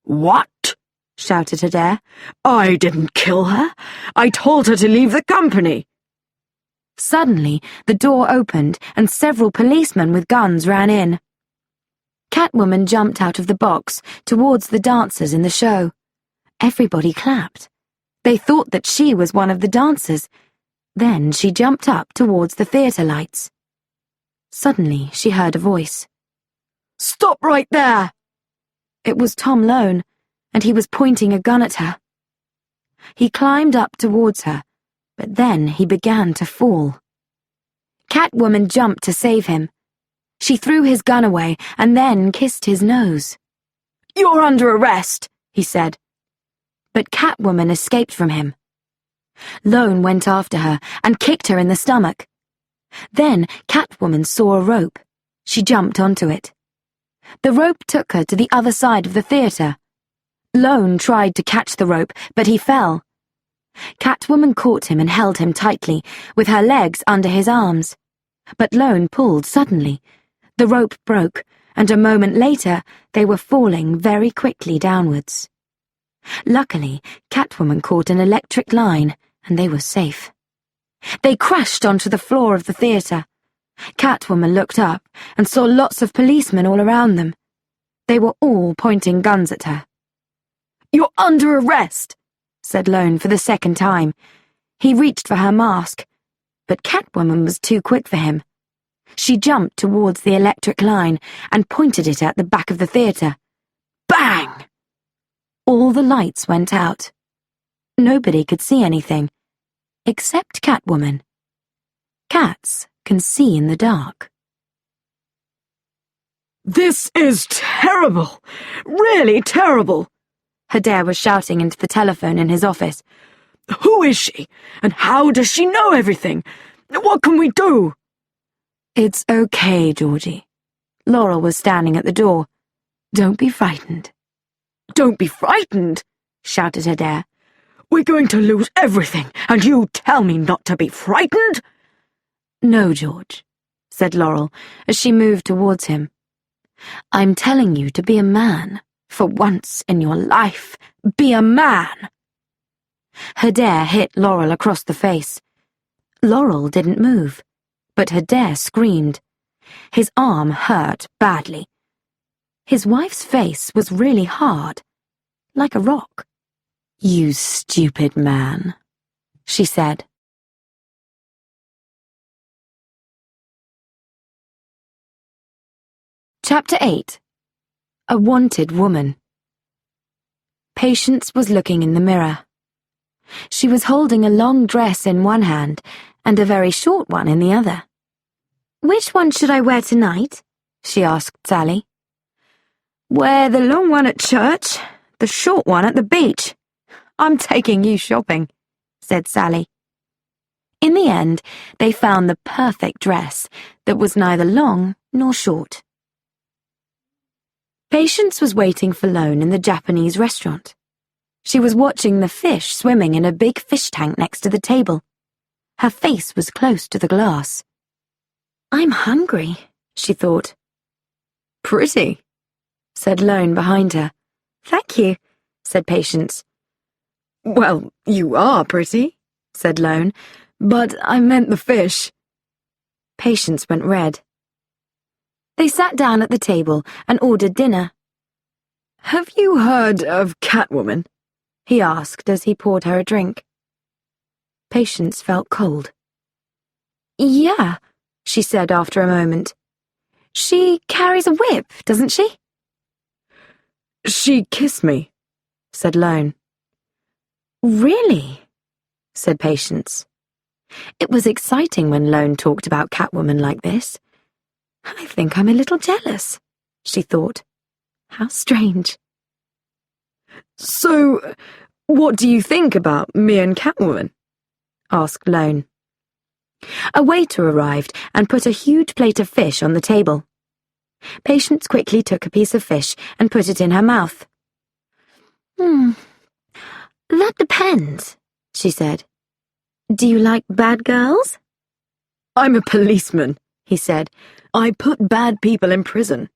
What? Shouted Hedare. I didn't kill her. I told her to leave the company. Suddenly, the door opened and several policemen with guns ran in. Catwoman jumped out of the box towards the dancers in the show. Everybody clapped. They thought that she was one of the dancers. Then she jumped up towards the theatre lights. Suddenly, she heard a voice. Stop right there! It was Tom Lone, and he was pointing a gun at her. He climbed up towards her, but then he began to fall. Catwoman jumped to save him. She threw his gun away and then kissed his nose. You're under arrest, he said. But Catwoman escaped from him. Lone went after her and kicked her in the stomach. Then Catwoman saw a rope. She jumped onto it. The rope took her to the other side of the theatre. Lone tried to catch the rope, but he fell. Catwoman caught him and held him tightly, with her legs under his arms. But Lone pulled suddenly. The rope broke, and a moment later they were falling very quickly downwards. Luckily, Catwoman caught an electric line, and they were safe. They crashed onto the floor of the theatre. Catwoman looked up and saw lots of policemen all around them. They were all pointing guns at her. You're under arrest, said Lone for the second time. He reached for her mask, but Catwoman was too quick for him. She jumped towards the electric line and pointed it at the back of the theatre. Bang! All the lights went out. Nobody could see anything, except Catwoman. Cats can see in the dark. This is terrible! Really terrible! Hedare was shouting into the telephone in his office. Who is she? And how does she know everything? What can we do? It's okay, Georgie. Laurel was standing at the door. Don't be frightened. Don't be frightened, shouted Hedare. We're going to lose everything, and you tell me not to be frightened? No, George, said Laurel as she moved towards him. I'm telling you to be a man. For once in your life, be a man. Hedare hit Laurel across the face. Laurel didn't move, but Hedare screamed. His arm hurt badly. His wife's face was really hard, like a rock. "You stupid man," she said. Chapter 8. A Wanted Woman. Patience was looking in the mirror. She was holding a long dress in one hand and a very short one in the other. "Which one should I wear tonight?" she asked Sally. "Wear the long one at church, the short one at the beach. I'm taking you shopping," said Sally. In the end, they found the perfect dress that was neither long nor short. Patience was waiting for Lone in the Japanese restaurant. She was watching the fish swimming in a big fish tank next to the table. Her face was close to the glass. "I'm hungry," she thought. "Pretty," said Lone behind her. "Thank you," said Patience. "Well, you are pretty," said Lone, "but I meant the fish." Patience went red. They sat down at the table and ordered dinner. "Have you heard of Catwoman?" he asked as he poured her a drink. Patience felt cold. "Yeah," she said after a moment. "She carries a whip, doesn't she?" "She kissed me," said Lone. "Really?" said Patience. It was exciting when Lone talked about Catwoman like this. "I think I'm a little jealous," she thought. How strange. "So, what do you think about me and Catwoman?" asked Lone. A waiter arrived and put a huge plate of fish on the table. Patience quickly took a piece of fish and put it in her mouth. "That depends," she said. "Do you like bad girls?" "I'm a policeman," he said. "I put bad people in prison."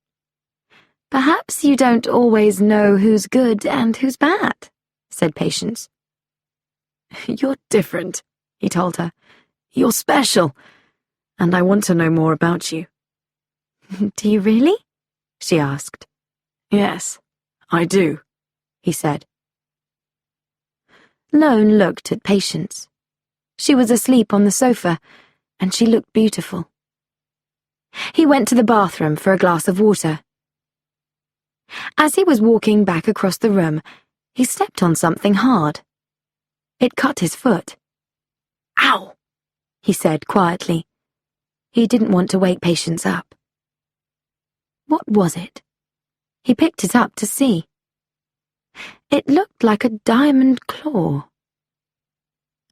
"Perhaps you don't always know who's good and who's bad," said Patience. "You're different," he told her. "You're special, and I want to know more about you." "Do you really?" she asked. "Yes, I do," he said. Lone looked at Patience. She was asleep on the sofa, and she looked beautiful. He went to the bathroom for a glass of water. As he was walking back across the room, he stepped on something hard. It cut his foot. "Ow!" he said quietly. He didn't want to wake Patience up. What was it? He picked it up to see. It looked like a diamond claw.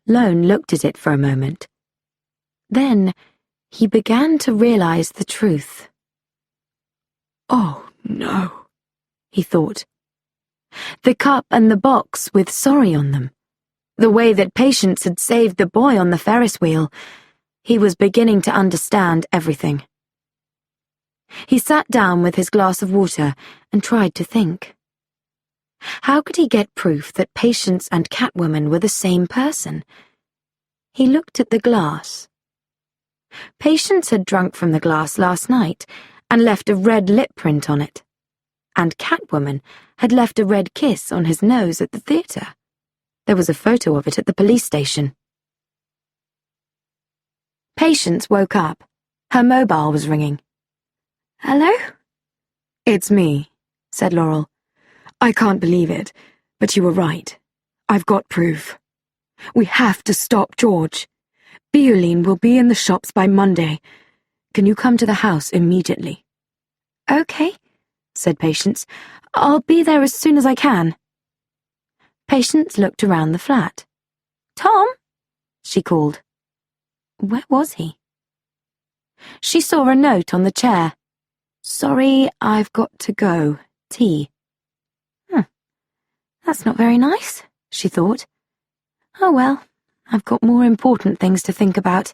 Lone looked at it for a moment. Then he began to realize the truth. "Oh, no," he thought. The cup and the box with sorry on them. The way that Patience had saved the boy on the Ferris wheel. He was beginning to understand everything. He sat down with his glass of water and tried to think. How could he get proof that Patience and Catwoman were the same person? He looked at the glass. Patience had drunk from the glass last night and left a red lip print on it, and Catwoman had left a red kiss on his nose at the theatre. There was a photo of it at the police station. Patience woke up. Her mobile was ringing. "Hello?" "It's me," said Laurel. "I can't believe it, but you were right. I've got proof. We have to stop George. Bioline will be in the shops by Monday. Can you come to the house immediately?" "Okay," said Patience. "I'll be there as soon as I can." Patience looked around the flat. "Tom?" she called. Where was he? She saw a note on the chair. "Sorry, I've got to go. Tea." That's not very nice, she thought. Oh well, I've got more important things to think about.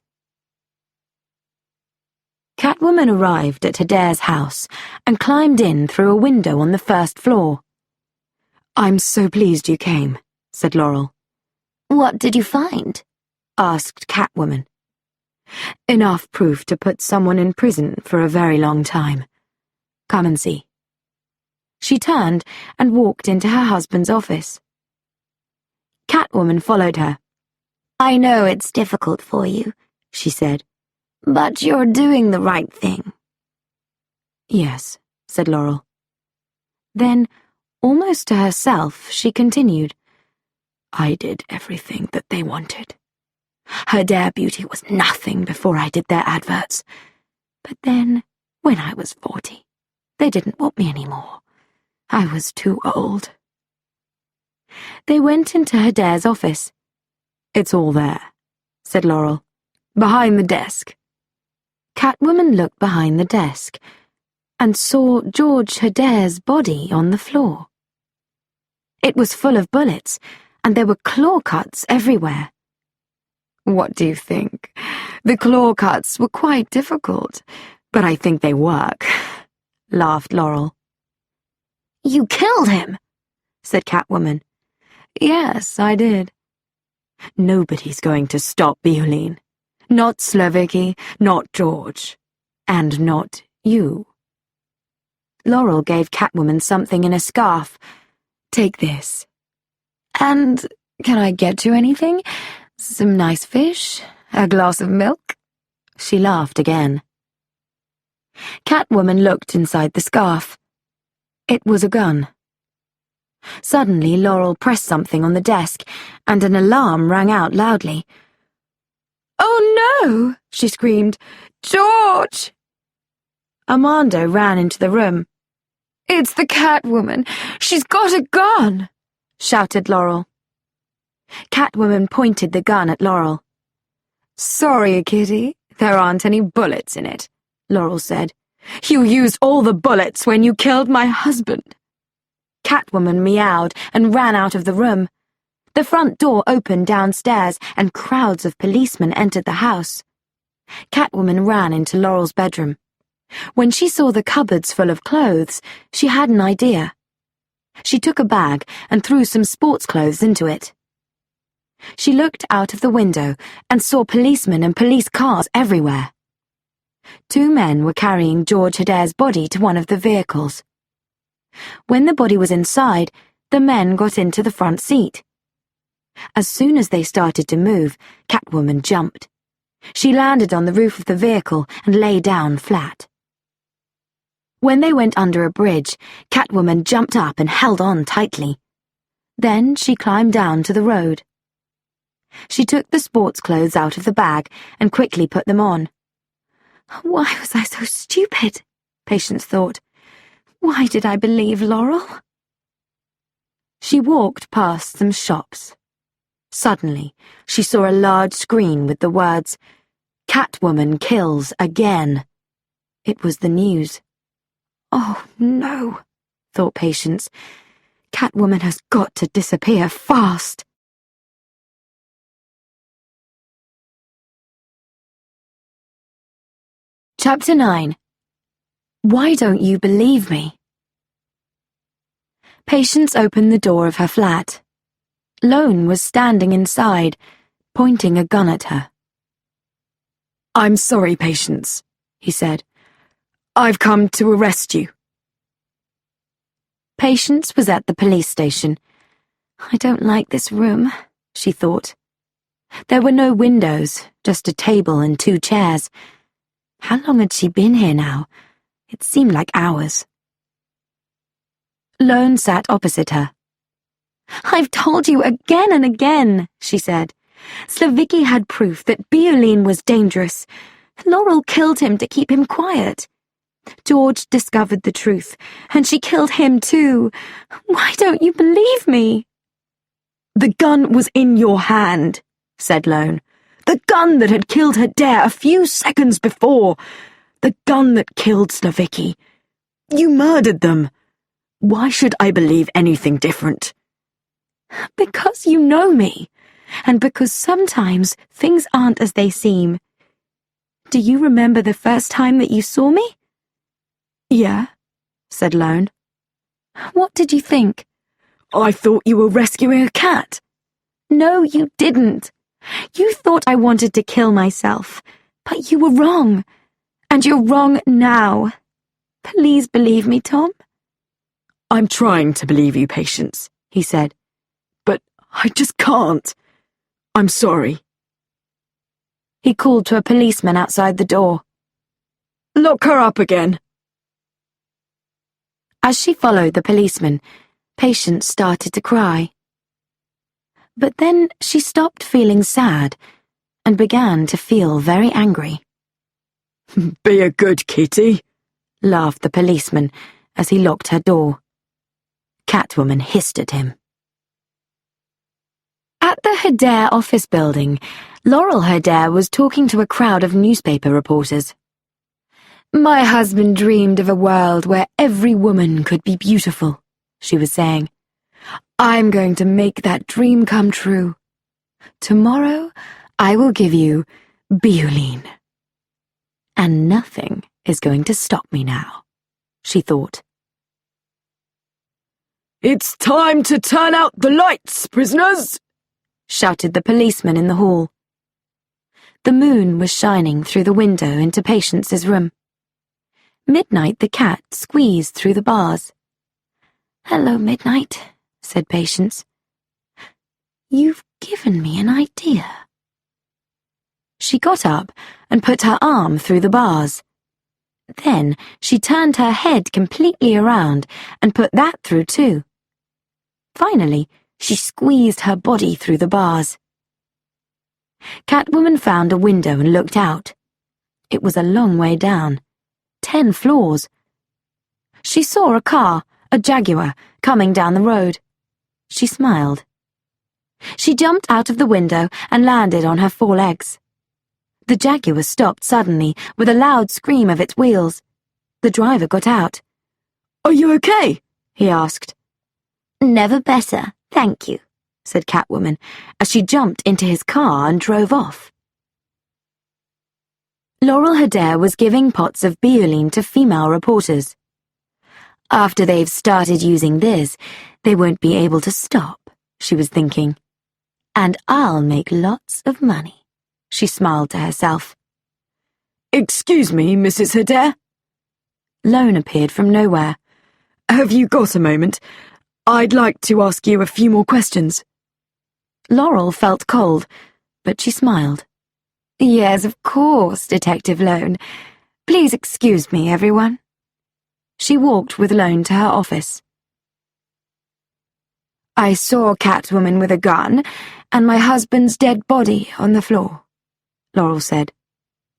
Catwoman arrived at Adair's house and climbed in through a window on the first floor. "I'm so pleased you came," said Laurel. "What did you find?" asked Catwoman. Enough proof to put someone in prison for a very long time. Come and see." She turned and walked into her husband's office. Catwoman followed her. "I know it's difficult for you," she said, "but you're doing the right thing." "Yes," said Laurel. Then, almost to herself, she continued, "I did everything that they wanted. Her Dare Beauty was nothing before I did their adverts. But then, when I was 40, they didn't want me anymore. I was too old." They went into Hadare's office. "It's all there," said Laurel. "Behind the desk." Catwoman looked behind the desk and saw George Hadare's body on the floor. It was full of bullets, and there were claw cuts everywhere. "What do you think? The claw cuts were quite difficult, but I think they work," laughed Laurel. "You killed him," said Catwoman. "Yes, I did. Nobody's going to stop Bioline. Not Slavicki, not George, and not you." Laurel gave Catwoman something in a scarf. "Take this. And can I get you anything? Some nice fish? A glass of milk?" She laughed again. Catwoman looked inside the scarf. It was a gun. Suddenly, Laurel pressed something on the desk, and an alarm rang out loudly. "Oh no!" she screamed. "George!" Armando ran into the room. "It's the Catwoman! She's got a gun!" shouted Laurel. Catwoman pointed the gun at Laurel. "Sorry, kitty, there aren't any bullets in it," Laurel said. "You used all the bullets when you killed my husband." Catwoman meowed and ran out of the room. The front door opened downstairs, and crowds of policemen entered the house. Catwoman ran into Laurel's bedroom. When she saw the cupboards full of clothes, she had an idea. She took a bag and threw some sports clothes into it. She looked out of the window and saw policemen and police cars everywhere. 2 men were carrying George Hadare's body to one of the vehicles. When the body was inside, the men got into the front seat. As soon as they started to move, Catwoman jumped. She landed on the roof of the vehicle and lay down flat. When they went under a bridge, Catwoman jumped up and held on tightly. Then she climbed down to the road. She took the sports clothes out of the bag and quickly put them on. "Why was I so stupid?" Patience thought. "Why did I believe Laurel?" She walked past some shops. Suddenly, she saw a large screen with the words, "Catwoman kills again." It was the news. "Oh, no," thought Patience. "Catwoman has got to disappear fast." Chapter 9. Why Don't You Believe Me? Patience opened the door of her flat. Lone was standing inside, pointing a gun at her. "I'm sorry, Patience," he said. "I've come to arrest you." Patience was at the police station. "I don't like this room," she thought. There were no windows, just a table and 2 chairs. How long had she been here now? It seemed like hours. Lone sat opposite her. "I've told you again and again," she said. "Slavicki had proof that Bioline was dangerous. Laurel killed him to keep him quiet. George discovered the truth, and she killed him too. Why don't you believe me?" "The gun was in your hand," said Lone. "The gun that had killed Hadare a few seconds before. The gun that killed Slavicki. You murdered them. Why should I believe anything different?" "Because you know me, and because sometimes things aren't as they seem. Do you remember the first time that you saw me?" "Yeah," said Lone. "What did you think?" "I thought you were rescuing a cat." "No, you didn't. You thought I wanted to kill myself, But you were wrong, and you're wrong now. Please believe me, Tom. I'm trying to believe you, Patience, he said. But I just can't. I'm sorry. He called to a policeman outside the door. Lock her up again. As she followed the policeman, Patience started to cry. But then she stopped feeling sad and began to feel very angry. Be a good kitty, laughed the policeman as he locked her door. Catwoman hissed at him. At the Hedare office building, Laurel Hedare was talking to a crowd of newspaper reporters. My husband dreamed of a world where every woman could be beautiful, she was saying. I'm going to make that dream come true. Tomorrow, I will give you Bioline. And nothing is going to stop me now, she thought. It's time to turn out the lights, prisoners, shouted the policeman in the hall. The moon was shining through the window into Patience's room. Midnight the cat squeezed through the bars. Hello, Midnight, said Patience. You've given me an idea. She got up and put her arm through the bars. Then she turned her head completely around and put that through too. Finally, she squeezed her body through the bars. Catwoman found a window and looked out. It was a long way down, 10 floors. She saw a car, a Jaguar, coming down the road. She smiled. She jumped out of the window and landed on her 4 legs. The Jaguar stopped suddenly with a loud scream of its wheels. The driver got out. Are you okay? He asked. Never better, thank you, said Catwoman, as she jumped into his car and drove off. Laurel Hedare was giving pots of Bioline to female reporters. After they've started using this, they won't be able to stop, she was thinking. And I'll make lots of money, she smiled to herself. Excuse me, Mrs. Hedare? Lone appeared from nowhere. Have you got a moment? I'd like to ask you a few more questions. Laurel felt cold, but she smiled. Yes, of course, Detective Lone. Please excuse me, everyone. She walked with Lone to her office. I saw Catwoman with a gun and my husband's dead body on the floor, Laurel said.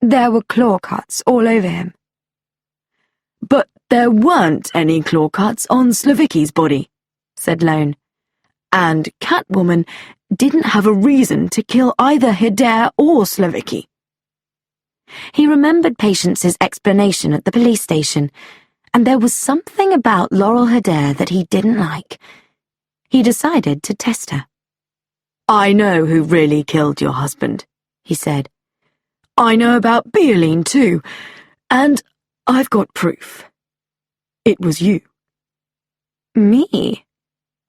There were claw cuts all over him. But there weren't any claw cuts on Slavicky's body, said Lone. And Catwoman didn't have a reason to kill either Hedare or Slavicky. He remembered Patience's explanation at the police station, and there was something about Laurel Hedare that he didn't like. He decided to test her. I know who really killed your husband, he said. I know about Bioline too, and I've got proof. It was you. Me?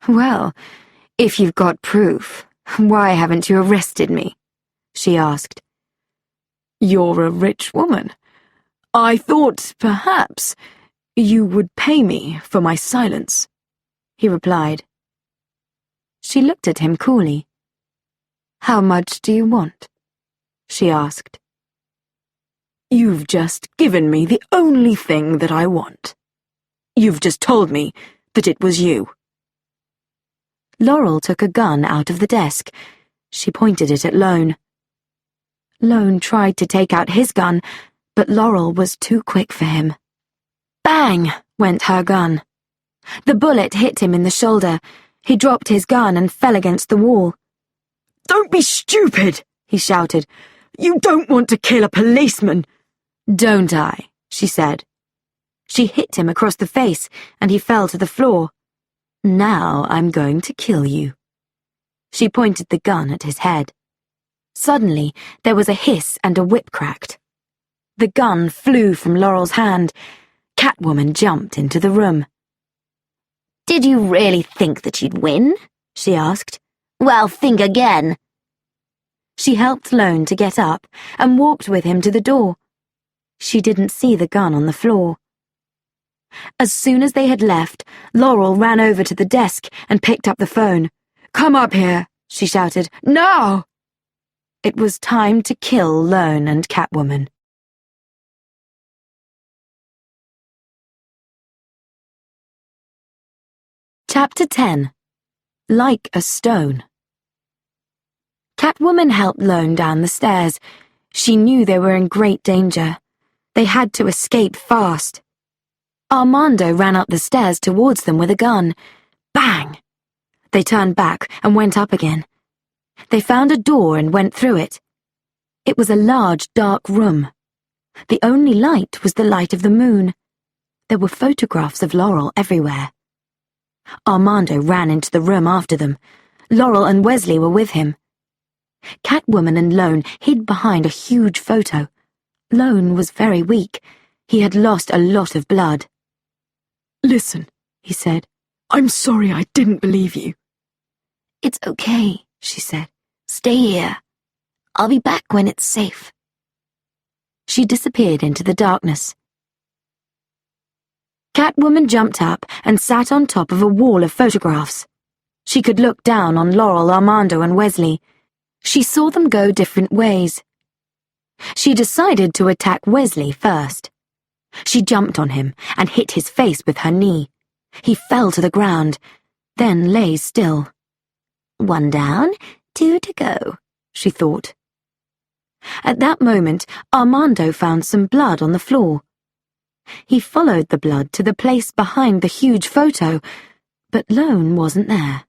Well, if you've got proof, why haven't you arrested me? She asked. You're a rich woman. I thought, perhaps, you would pay me for my silence, he replied. She looked at him coolly. How much do you want? She asked. You've just given me the only thing that I want. You've just told me that it was you. Laurel took a gun out of the desk. She pointed it at Lone. Lone tried to take out his gun, but Laurel was too quick for him. Bang! Went her gun. The bullet hit him in the shoulder. He dropped his gun and fell against the wall. Don't be stupid, he shouted. You don't want to kill a policeman. Don't I? She said. She hit him across the face, and he fell to the floor. Now I'm going to kill you. She pointed the gun at his head. Suddenly, there was a hiss and a whip cracked. The gun flew from Laurel's hand. Catwoman jumped into the room. Did you really think that you'd win? She asked. Well, think again. She helped Lone to get up and walked with him to the door. She didn't see the gun on the floor. As soon as they had left, Laurel ran over to the desk and picked up the phone. "Come up here," she shouted. "Now!" It was time to kill Lone and Catwoman. Chapter 10. Like a Stone. Catwoman helped Lone down the stairs. She knew they were in great danger. They had to escape fast. Armando ran up the stairs towards them with a gun. Bang! They turned back and went up again. They found a door and went through it. It was a large, dark room. The only light was the light of the moon. There were photographs of Laurel everywhere. Armando ran into the room after them. Laurel and Wesley were with him. Catwoman and Lone hid behind a huge photo. Lone was very weak. He had lost a lot of blood. "Listen," he said. "I'm sorry I didn't believe you." "It's okay," she said. "Stay here. I'll be back when it's safe." She disappeared into the darkness. Catwoman jumped up and sat on top of a wall of photographs. She could look down on Laurel, Armando, and Wesley. She saw them go different ways. She decided to attack Wesley first. She jumped on him and hit his face with her knee. He fell to the ground, then lay still. "One down, 2 to go," she thought. At that moment, Armando found some blood on the floor. He followed the blood to the place behind the huge photo, but Lone wasn't there.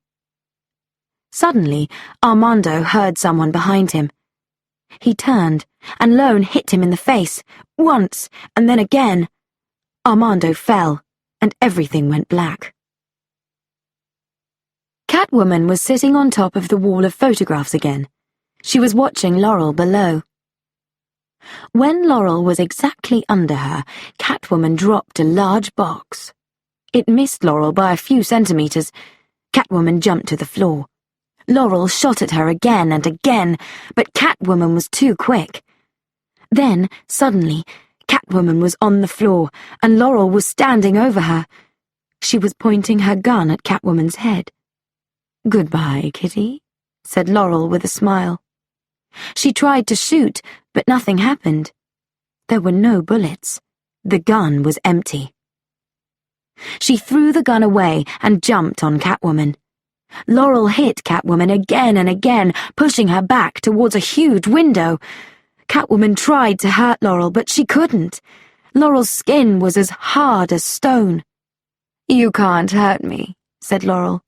Suddenly, Armando heard someone behind him. He turned, and Lone hit him in the face, once, and then again. Armando fell, and everything went black. Catwoman was sitting on top of the wall of photographs again. She was watching Laurel below. When Laurel was exactly under her, Catwoman dropped a large box. It missed Laurel by a few centimeters. Catwoman jumped to the floor. Laurel shot at her again and again, but Catwoman was too quick. Then, suddenly, Catwoman was on the floor, and Laurel was standing over her. She was pointing her gun at Catwoman's head. "Goodbye, Kitty," said Laurel with a smile. She tried to shoot, but nothing happened. There were no bullets. The gun was empty. She threw the gun away and jumped on Catwoman. Laurel hit Catwoman again and again, pushing her back towards a huge window. Catwoman tried to hurt Laurel, but she couldn't. Laurel's skin was as hard as stone. "You can't hurt me," said Laurel.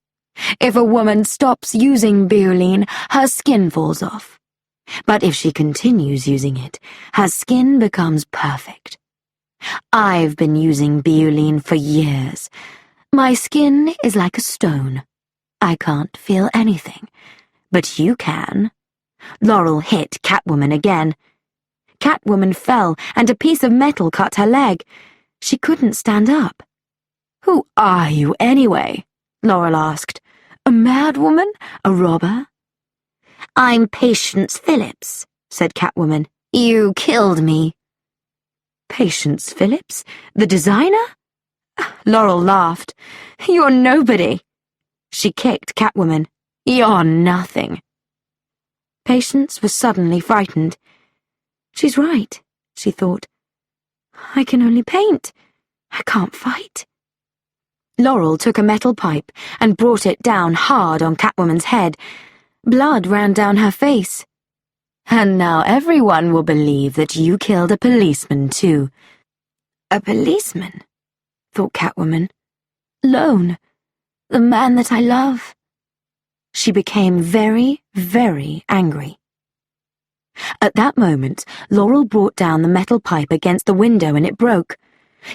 "If a woman stops using Bioline, her skin falls off. But if she continues using it, her skin becomes perfect. I've been using Bioline for years. My skin is like a stone. I can't feel anything, but you can." Laurel hit Catwoman again. Catwoman fell, and a piece of metal cut her leg. She couldn't stand up. "Who are you, anyway?" Laurel asked. "A mad woman? A robber?" "I'm Patience Phillips," said Catwoman. "You killed me." "Patience Phillips? The designer?" Laurel laughed. "You're nobody." She kicked Catwoman. "You're nothing." Patience was suddenly frightened. "She's right," she thought. "I can only paint. I can't fight." Laurel took a metal pipe and brought it down hard on Catwoman's head. Blood ran down her face. "And now everyone will believe that you killed a policeman, too." "A policeman?" thought Catwoman. "Lone, the man that I love." She became very, very angry. At that moment, Laurel brought down the metal pipe against the window and it broke.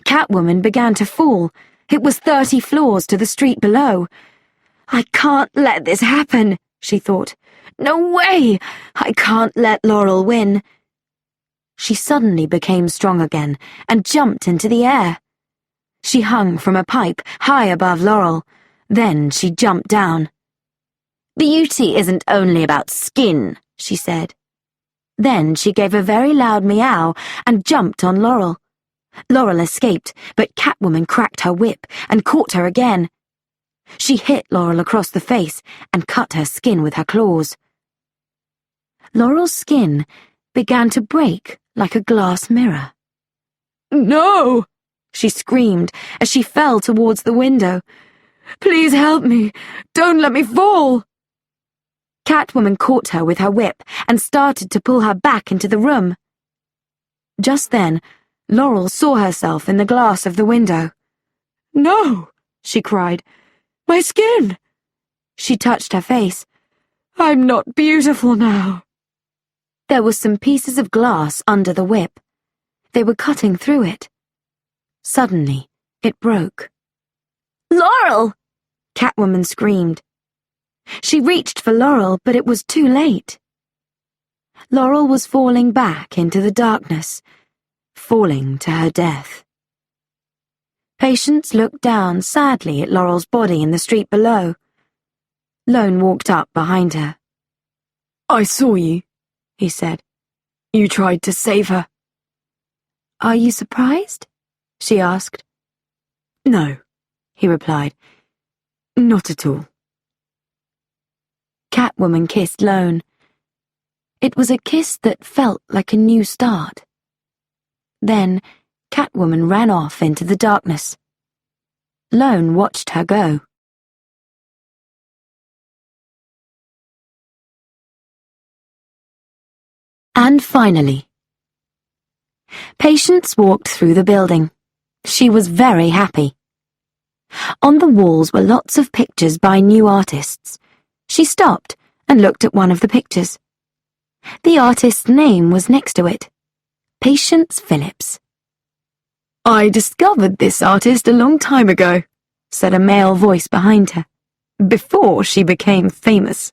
Catwoman began to fall. It was 30 floors to the street below. "I can't let this happen," she thought. "No way! I can't let Laurel win." She suddenly became strong again and jumped into the air. She hung from a pipe high above Laurel. Then she jumped down. "Beauty isn't only about skin," she said. Then she gave a very loud meow and jumped on Laurel. Laurel escaped, but Catwoman cracked her whip and caught her again. She hit Laurel across the face and cut her skin with her claws. Laurel's skin began to break like a glass mirror. No! She screamed as she fell towards the window. Please help me! Don't let me fall! Catwoman caught her with her whip and started to pull her back into the room. Just then, Laurel saw herself in the glass of the window. No! She cried. My skin! She touched her face. I'm not beautiful now. There were some pieces of glass under the whip. They were cutting through it. Suddenly, it broke. Laurel! Catwoman screamed. She reached for Laurel, but it was too late. Laurel was falling back into the darkness, falling to her death. Patience looked down sadly at Laurel's body in the street below. Lone walked up behind her. I saw you, he said. You tried to save her. Are you surprised? She asked. No, he replied. Not at all. Catwoman kissed Lone. It was a kiss that felt like a new start. Then, Catwoman ran off into the darkness. Lone watched her go. And finally, Patience walked through the building. She was very happy. On the walls were lots of pictures by new artists. She stopped and looked at one of the pictures. The artist's name was next to it. Patience Phillips. I discovered this artist a long time ago, said a male voice behind her, before she became famous.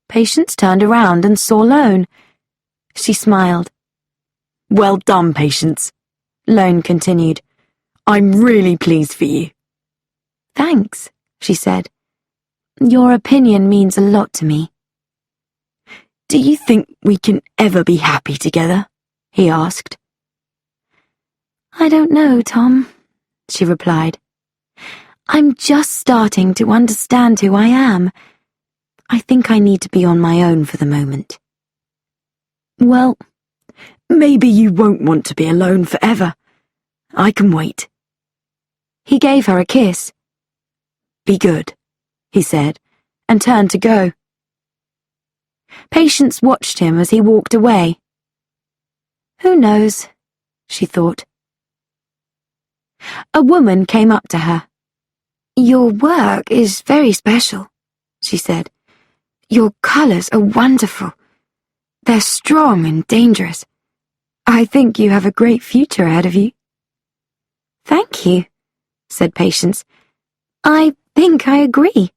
Patience turned around and saw Lone. She smiled. Well done, Patience, Lone continued. I'm really pleased for you. Thanks, she said. Your opinion means a lot to me. Do you think we can ever be happy together? He asked. I don't know, Tom, she replied. I'm just starting to understand who I am. I think I need to be on my own for the moment. Well, maybe you won't want to be alone forever. I can wait. He gave her a kiss. Be good, he said, and turned to go. Patience watched him as he walked away. Who knows, she thought. A woman came up to her. Your work is very special, she said. Your colors are wonderful. They're strong and dangerous. I think you have a great future ahead of you. Thank you, said Patience. I think I agree.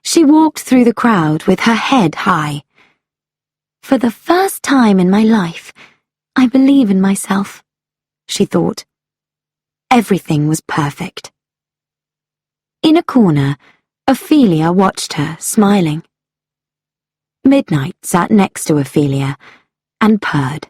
She walked through the crowd with her head high. For the first time in my life, I believe in myself, she thought. Everything was perfect. In a corner, Ophelia watched her, smiling. Midnight sat next to Ophelia and purred.